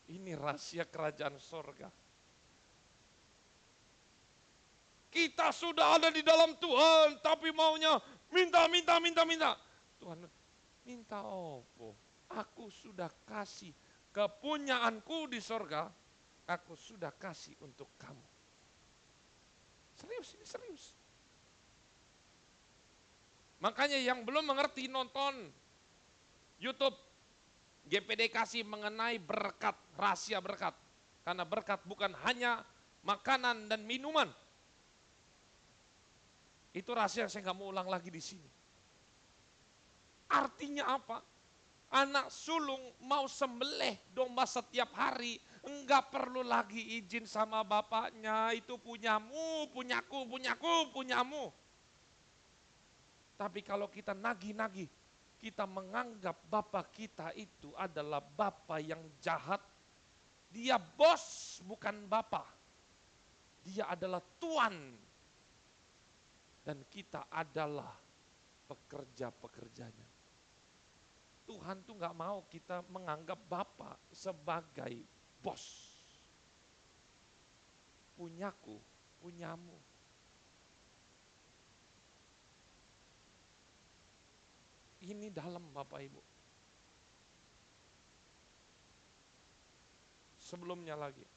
Ini rahasia kerajaan sorga. Kita sudah ada di dalam Tuhan, tapi maunya minta. Tuhan, minta apa? Aku sudah kasih kepunyaanku di sorga, aku sudah kasih untuk kamu. Serius, ini serius. Makanya yang belum mengerti nonton YouTube, GPD kasih mengenai berkat, rahasia berkat. Karena berkat bukan hanya makanan dan minuman. Itu rahasia yang saya nggak mau ulang lagi di sini. Artinya apa? Anak sulung mau sembelih domba setiap hari, enggak perlu lagi izin sama bapaknya, itu punyamu, punyamu. Tapi kalau kita nagih-nagih, kita menganggap bapak kita itu adalah bapak yang jahat. Dia bos, bukan bapak. Dia adalah tuan. Dan kita adalah pekerja-pekerjanya. Tuhan tuh gak mau kita menganggap bapak sebagai bos. Punyaku, punyamu. Ini dalam Bapak Ibu. Sebelumnya lagi,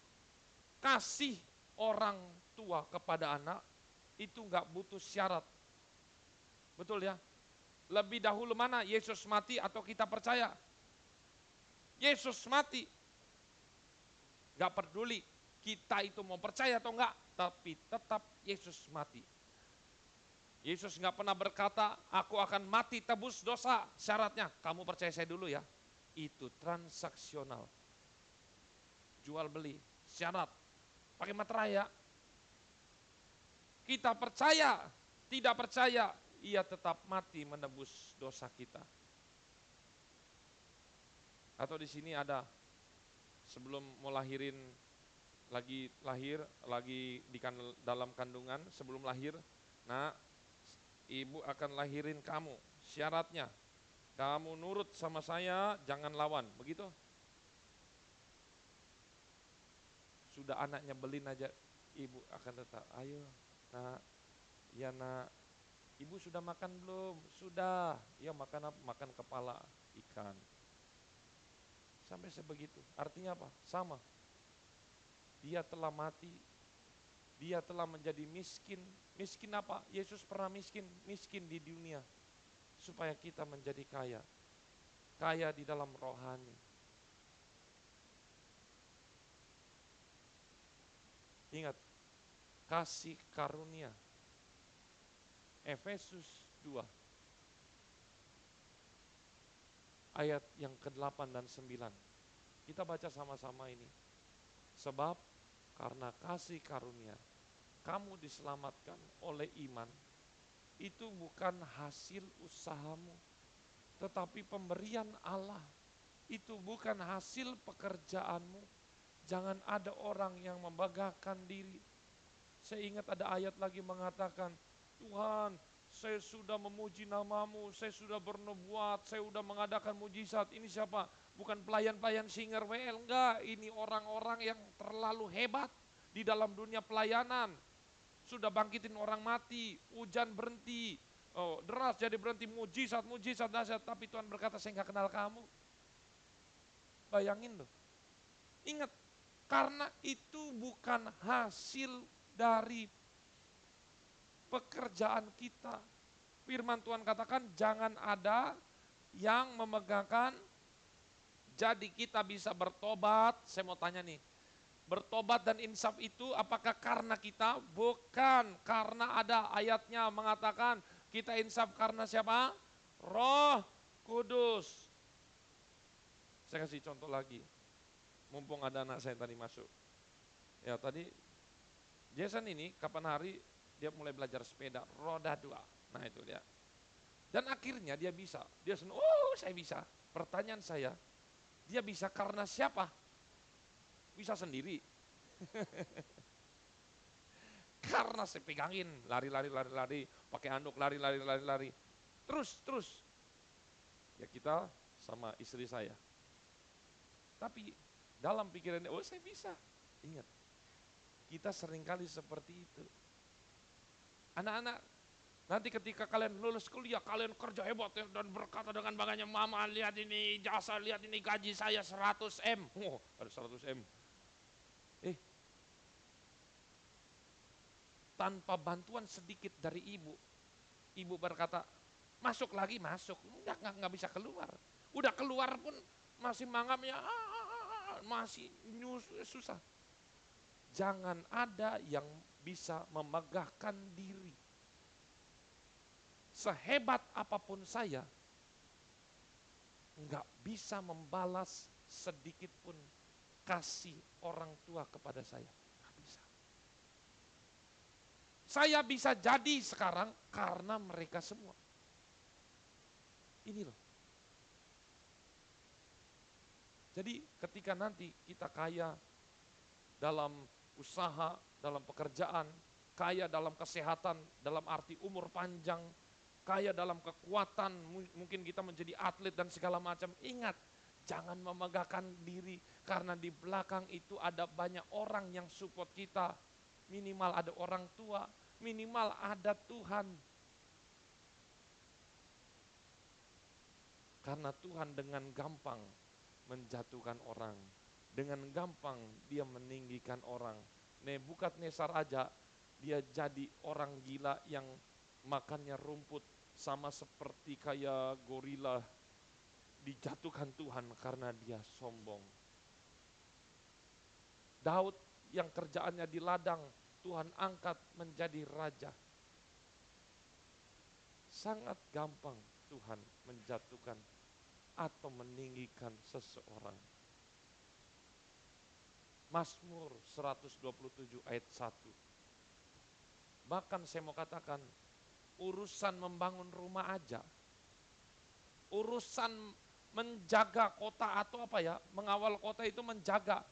kasih orang tua kepada anak itu gak butuh syarat. Betul ya? Lebih dahulu mana, Yesus mati atau kita percaya? Yesus mati. Gak peduli kita itu mau percaya atau enggak, tapi tetap Yesus mati. Yesus nggak pernah berkata, aku akan mati tebus dosa. Syaratnya, kamu percaya saya dulu ya. Itu transaksional. Jual beli, syarat. Pakai materai ya. Kita percaya, tidak percaya, ia tetap mati menebus dosa kita. Atau di sini ada, sebelum mau lahirin, lagi lahir, lagi di dalam kandungan, sebelum lahir, nah, ibu akan lahirin kamu, syaratnya kamu nurut sama saya, jangan lawan, begitu? Sudah anaknya belin aja, ibu akan tetap, ayo nak, ya nak, ibu sudah makan belum? Sudah, ya makan apa? Makan kepala ikan. Sampai sebegitu, artinya apa? Sama, dia telah mati, dia telah menjadi miskin. Miskin apa? Yesus pernah miskin di dunia. Supaya kita menjadi kaya. Kaya di dalam rohani. Ingat, kasih karunia. Efesus 2. Ayat yang ke-8 dan 9. Kita baca sama-sama ini. Sebab karena kasih karunia, kamu diselamatkan oleh iman. Itu bukan hasil usahamu, tetapi pemberian Allah. Itu bukan hasil pekerjaanmu. Jangan ada orang yang membanggakan diri. Saya ingat ada ayat lagi mengatakan, Tuhan, saya sudah memuji namamu, saya sudah bernubuat, saya sudah mengadakan mujizat. Ini siapa? Bukan pelayan-pelayan singer WL, enggak. Ini orang-orang yang terlalu hebat di dalam dunia pelayanan. Sudah bangkitin orang mati, hujan berhenti, deras jadi berhenti, mujizat dahsyat. Tapi Tuhan berkata, saya enggak kenal kamu. Bayangin loh. Ingat, karena itu bukan hasil dari pekerjaan kita. Firman Tuhan katakan jangan ada yang memegangkan, jadi kita bisa bertobat. Saya mau tanya nih, bertobat dan insaf itu apakah karena kita? Bukan, karena ada ayatnya mengatakan kita insaf karena siapa? Roh Kudus. Saya kasih contoh lagi, mumpung ada anak saya tadi masuk. Ya tadi Jason ini kapan hari dia mulai belajar sepeda roda 2. Nah itu dia. Dan akhirnya dia bisa. Dia senang, saya bisa. Pertanyaan saya, dia bisa karena siapa? Bisa sendiri. Karena saya pegangin, lari, pakai anduk, lari. Terus. Ya kita sama istri saya. Tapi dalam pikirannya, saya bisa. Ingat, kita seringkali seperti itu. Anak-anak, nanti ketika kalian lulus kuliah, kalian kerja hebat ya, dan berkata dengan bangganya, mama lihat ini jasa, lihat ini gaji saya 100 M. Ada 100 M. Tanpa bantuan sedikit dari ibu berkata, masuk lagi, nggak bisa keluar. Udah keluar pun masih mangamnya, masih susah. Jangan ada yang bisa memegahkan diri. Sehebat apapun saya, nggak bisa membalas sedikit pun kasih orang tua kepada saya. Nggak bisa. Saya bisa jadi sekarang karena mereka semua. Ini loh. Jadi ketika nanti kita kaya dalam usaha, dalam pekerjaan, kaya dalam kesehatan, dalam arti umur panjang, kaya dalam kekuatan, mungkin kita menjadi atlet dan segala macam. Ingat, jangan memegahkan diri karena di belakang itu ada banyak orang yang support kita. Minimal ada orang tua, minimal ada Tuhan. Karena Tuhan dengan gampang menjatuhkan orang. Dengan gampang dia meninggikan orang. Nebukadnezar aja dia jadi orang gila yang makannya rumput sama seperti kayak gorila. Dijatuhkan Tuhan karena dia sombong. Daud yang kerjaannya di ladang, Tuhan angkat menjadi raja. Sangat gampang Tuhan menjatuhkan atau meninggikan seseorang. Mazmur 127 ayat 1. Bahkan saya mau katakan, urusan membangun rumah aja, urusan menjaga kota atau mengawal kota itu menjaga.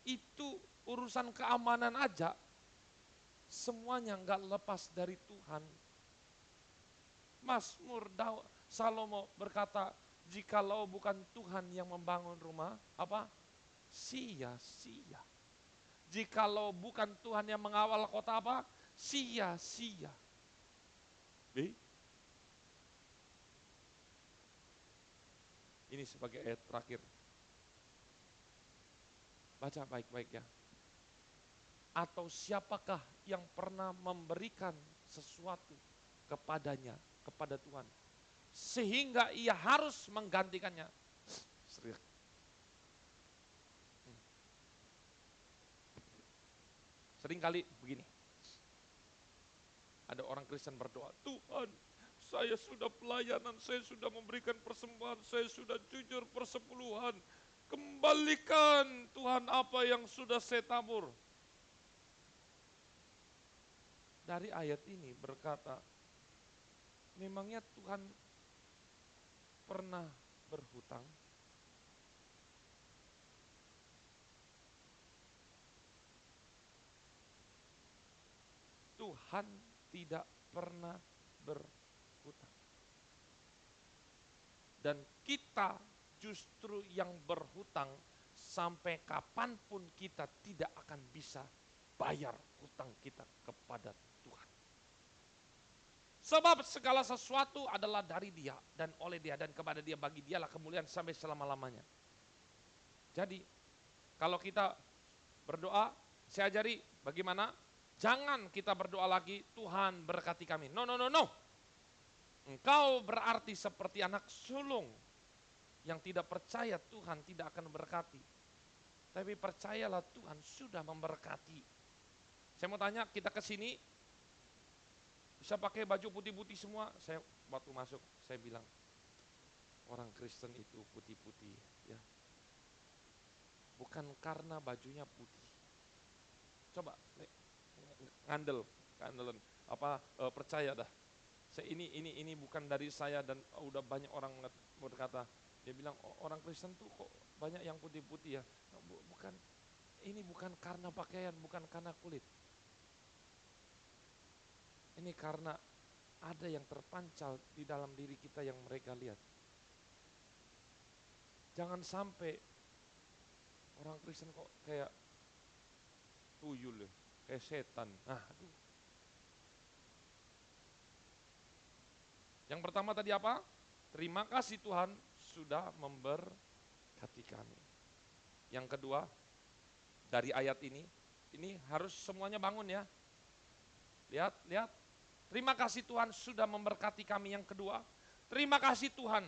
Itu urusan keamanan aja, semuanya enggak lepas dari Tuhan. Mazmur Salomo berkata, jikalau bukan Tuhan yang membangun rumah, sia-sia. Jikalau bukan Tuhan yang mengawal kota, sia-sia. Ini sebagai ayat terakhir. Baca baik-baik ya. Atau siapakah yang pernah memberikan sesuatu kepadanya, kepada Tuhan, sehingga ia harus menggantikannya. Sering kali begini, ada orang Kristen berdoa, Tuhan, saya sudah pelayanan, saya sudah memberikan persembahan, saya sudah jujur persepuluhan, kembalikan Tuhan apa yang sudah saya tabur. Dari ayat ini berkata, memangnya Tuhan pernah berhutang? Tuhan tidak pernah berhutang. Dan kita justru yang berhutang sampai kapanpun kita tidak akan bisa bayar hutang kita kepada Tuhan. Sebab segala sesuatu adalah dari Dia dan oleh Dia dan kepada Dia, bagi Dialah kemuliaan sampai selama-lamanya. Jadi kalau kita berdoa, saya ajari bagaimana. Jangan kita berdoa lagi, Tuhan berkati kami. No, no, no, no. Engkau berarti seperti anak sulung yang tidak percaya Tuhan tidak akan berkati. Tapi percayalah Tuhan sudah memberkati. Saya mau tanya, kita ke sini bisa pakai baju putih-putih semua. Saya waktu masuk, saya bilang, orang Kristen itu putih-putih, ya. Bukan karena bajunya putih. Coba ngandelan percaya dah. Ini bukan dari saya dan udah banyak orang berkata, dia bilang orang Kristen tuh kok banyak yang putih-putih ya. Bukan, ini bukan karena pakaian, bukan karena kulit. Ini karena ada yang terpancal di dalam diri kita yang mereka lihat. Jangan sampai orang Kristen kok kayak tuyul ya, kayak setan. Nah, aduh. Yang pertama tadi apa? Terima kasih Tuhan sudah memberkati kami. Yang kedua, dari ayat ini harus semuanya bangun ya. Lihat. Terima kasih Tuhan sudah memberkati kami. Yang kedua, terima kasih Tuhan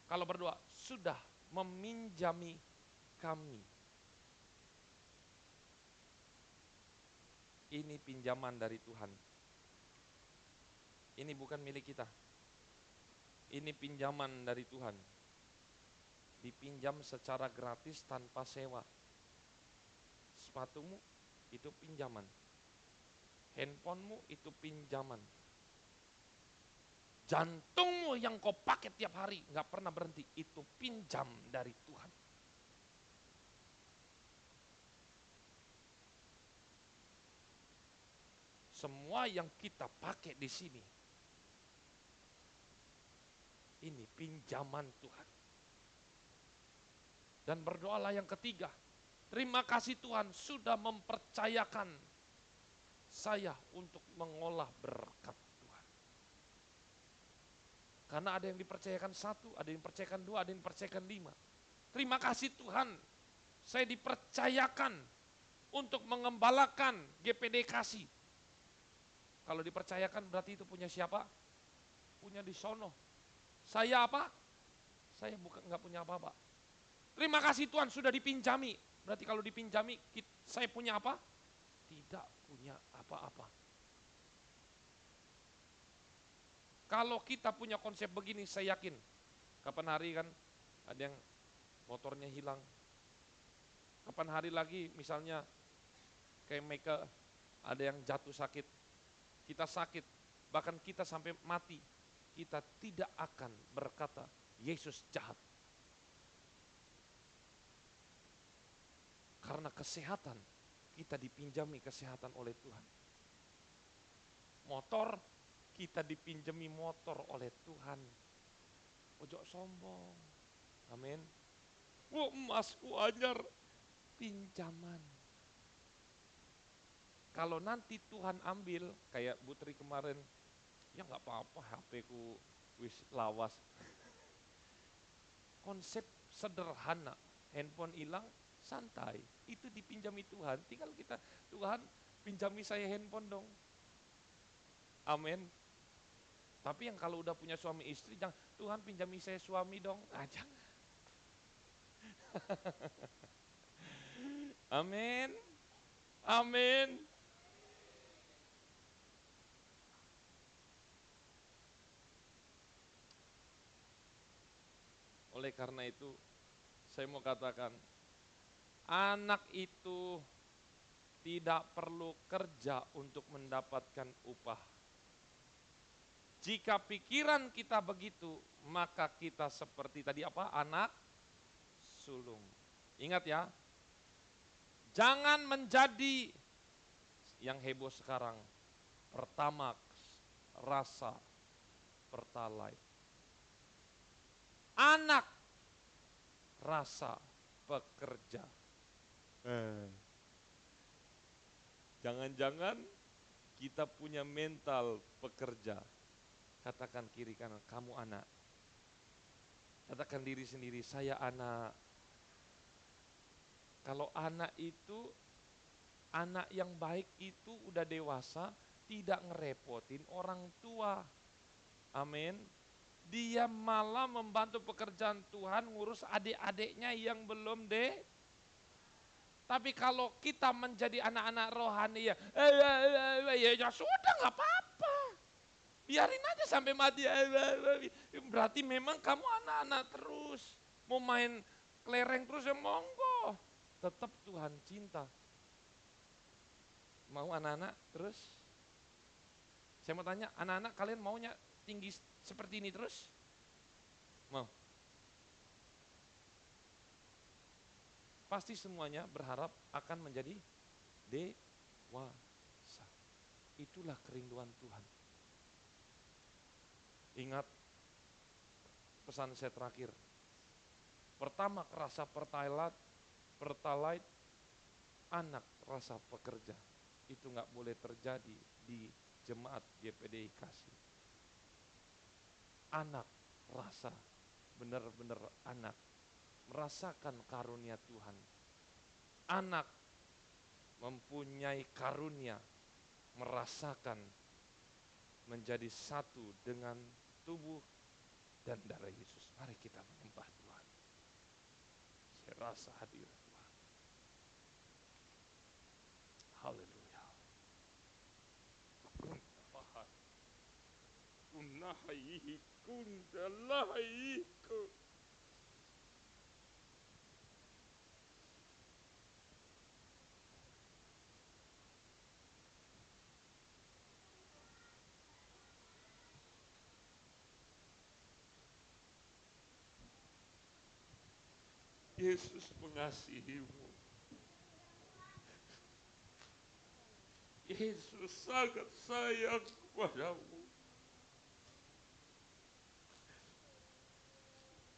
kalau berdoa sudah meminjami kami. Ini pinjaman dari Tuhan. Ini bukan milik kita. Ini pinjaman dari Tuhan. Dipinjam secara gratis tanpa sewa. Sepatumu itu pinjaman. Handphonemu itu pinjaman. Jantungmu yang kau pakai tiap hari gak pernah berhenti, itu pinjam dari Tuhan. Semua yang kita pakai di sini, ini pinjaman Tuhan. Dan berdoalah yang ketiga. Terima kasih Tuhan sudah mempercayakan saya untuk mengolah berkat Tuhan. Karena ada yang dipercayakan 1, ada yang dipercayakan 2, ada yang dipercayakan 5. Terima kasih Tuhan, saya dipercayakan untuk mengembalakan GPD Kasih. Kalau dipercayakan berarti itu punya siapa? Punya di sono. Saya apa? Saya nggak punya apa-apa. Terima kasih Tuhan sudah dipinjami. Berarti kalau dipinjami, saya punya apa? Tidak punya apa-apa. Kalau kita punya konsep begini, saya yakin kapan hari kan ada yang motornya hilang. Kapan hari lagi misalnya kayak Meka ada yang jatuh sakit. Kita sakit, bahkan kita sampai mati. Kita tidak akan berkata Yesus jahat. Karena kesehatan, kita dipinjami kesehatan oleh Tuhan. Motor, kita dipinjami motor oleh Tuhan. Ojo sombong. Amin. Emasku anyar, pinjaman. Kalau nanti Tuhan ambil, kayak Bu Tri kemarin, ya nggak apa-apa, HP ku wis lawas. Konsep sederhana, handphone hilang, santai. Itu dipinjami Tuhan, tinggal kita, Tuhan pinjami saya handphone dong. Amin. Tapi yang kalau udah punya suami istri, jangan, Tuhan pinjami saya suami dong. Jangan. Amin. Amin. Oleh karena itu, saya mau katakan, anak itu tidak perlu kerja untuk mendapatkan upah. Jika pikiran kita begitu, maka kita seperti tadi apa? Anak sulung. Ingat ya, jangan menjadi yang heboh sekarang, Pertamax, rasa pertalite. Anak rasa pekerja. Jangan-jangan kita punya mental pekerja. Katakan kiri kanan, kamu anak. Katakan diri sendiri, saya anak. Kalau anak itu, anak yang baik itu udah dewasa, tidak ngerepotin orang tua. Amin. Dia malah membantu pekerjaan Tuhan, ngurus adik-adiknya yang belum Tapi kalau kita menjadi anak-anak rohani ya sudah nggak apa-apa. Biarin aja sampai mati. Berarti memang kamu anak-anak terus. Mau main kelereng terus ya monggo. Tetap Tuhan cinta. Mau anak-anak terus? Saya mau tanya, anak-anak kalian maunya tinggi seperti ini terus? Mau? Pasti semuanya berharap akan menjadi dewasa. Itulah kerinduan Tuhan. Ingat pesan saya terakhir. Pertama rasa pertalite, anak rasa pekerja. Itu nggak boleh terjadi di jemaat GPDI Kasih. Anak rasa, benar-benar anak. Merasakan karunia Tuhan. Anak mempunyai karunia, merasakan menjadi satu dengan tubuh dan darah Yesus. Mari kita menyembah Tuhan. Saya rasa hadir Tuhan. Haleluya. Kunahi kundalahi Yesus mengasihimu. Yesus sangat sayang kepadamu.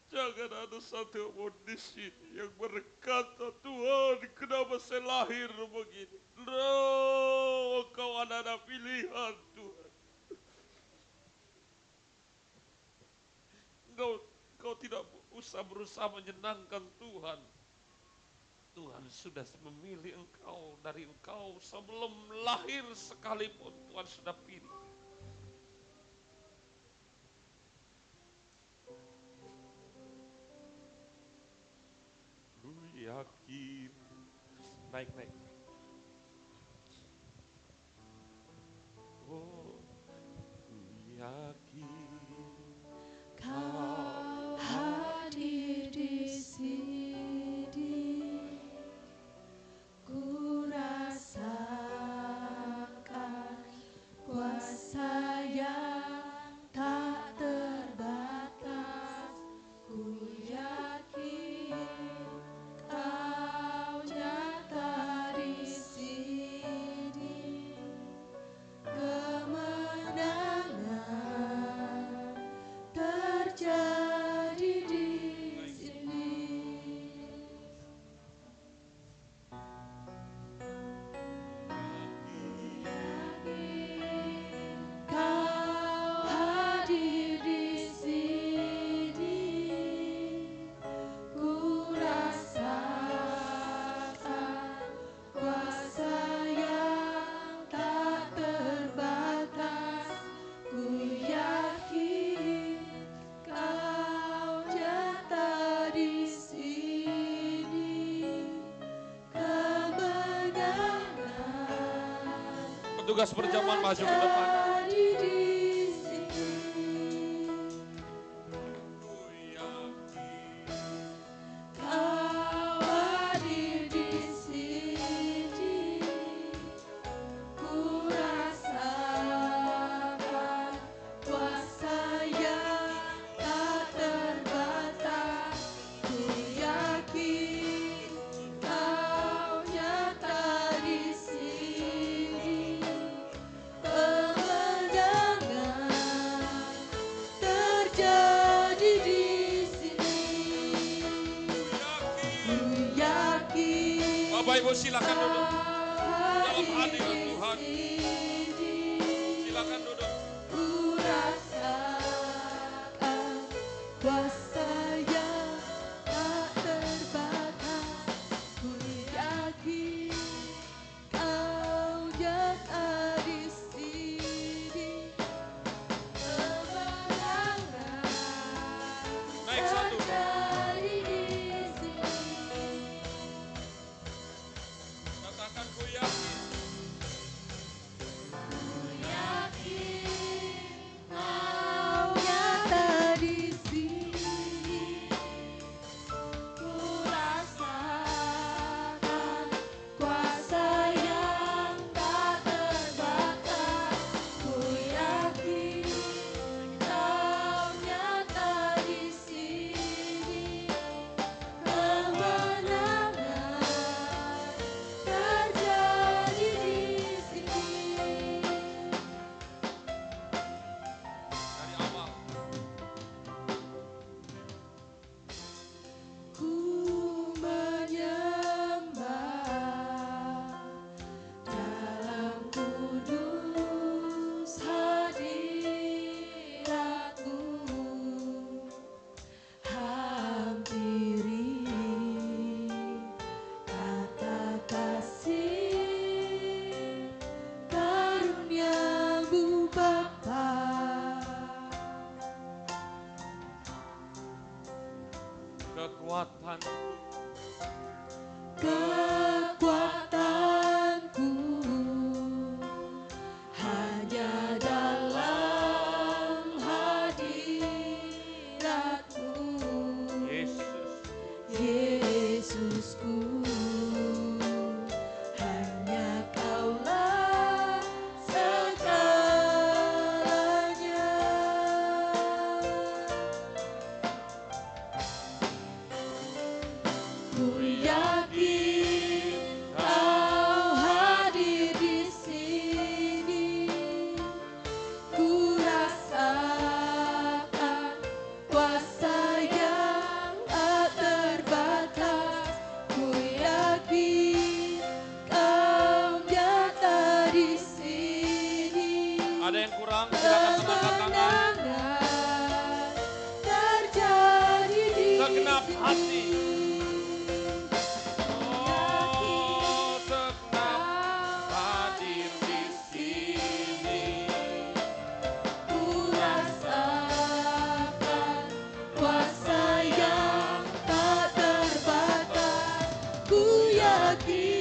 Jangan ada satu pun di sini yang berkata, Tuhan, kenapa saya lahir begini? No, kau ada pilihan, Tuhan. Kau tidak usah berusaha menyenangkan Tuhan. Tuhan sudah memilih engkau, dari engkau sebelum lahir sekalipun Tuhan sudah pilih. Ku yakin, naik. Oh, ku yakin Kau hadir di sini, ku rasakan kuasa yang tak terbatas. Ku yakin kau nyata di sini, kemenangan terjadi di sini. Kau hadir di sini, ku rasakan kuasa yang tak terbatas. Ku yakin kau nyata di sini, kemenangan petugas perjamuan maju ke depan. terjadi di sini. Kau hadir di sini, ku rasakan kuasa yang tak terbatas. Ku yakin kau nyata di sini, kemenangan silakan duduk. Dalam hadirat Tuhan. Silakan duduk. Ku rasakan kuasa yang tak terbatas. Ku yakin Kau nyata di sini. Kemenangan Naik satu. terjadi di sini. Katakan ku yakin. Kau nyata di sini. Ku rasakan kuasa yang tak terbatas. Ku yakin Kau nyata di sini. Kemenangan terjadi di sini. Dari awal. Ku menyembah dalam kudus hadirat-Mu. Hampiri kata kasih karunia-Mu Bapa. Kekuatan. Kekuatanku hanya dalam hadirat-Mu. Yesus. Yesusku, hanya Kaulah segalanya. Ku yakin Kau hadir di sini. Ku rasakan kuasa yang tak terbatas. Ku yakin Kau nyata di sini. Ada yang kurang? Silakan angkat tangan. Kemenangan terjadi di Segenap sini. hati. Oh, segenap hadir di sini. Ku rasakan kuasa yang tak terbatas. Ku yakin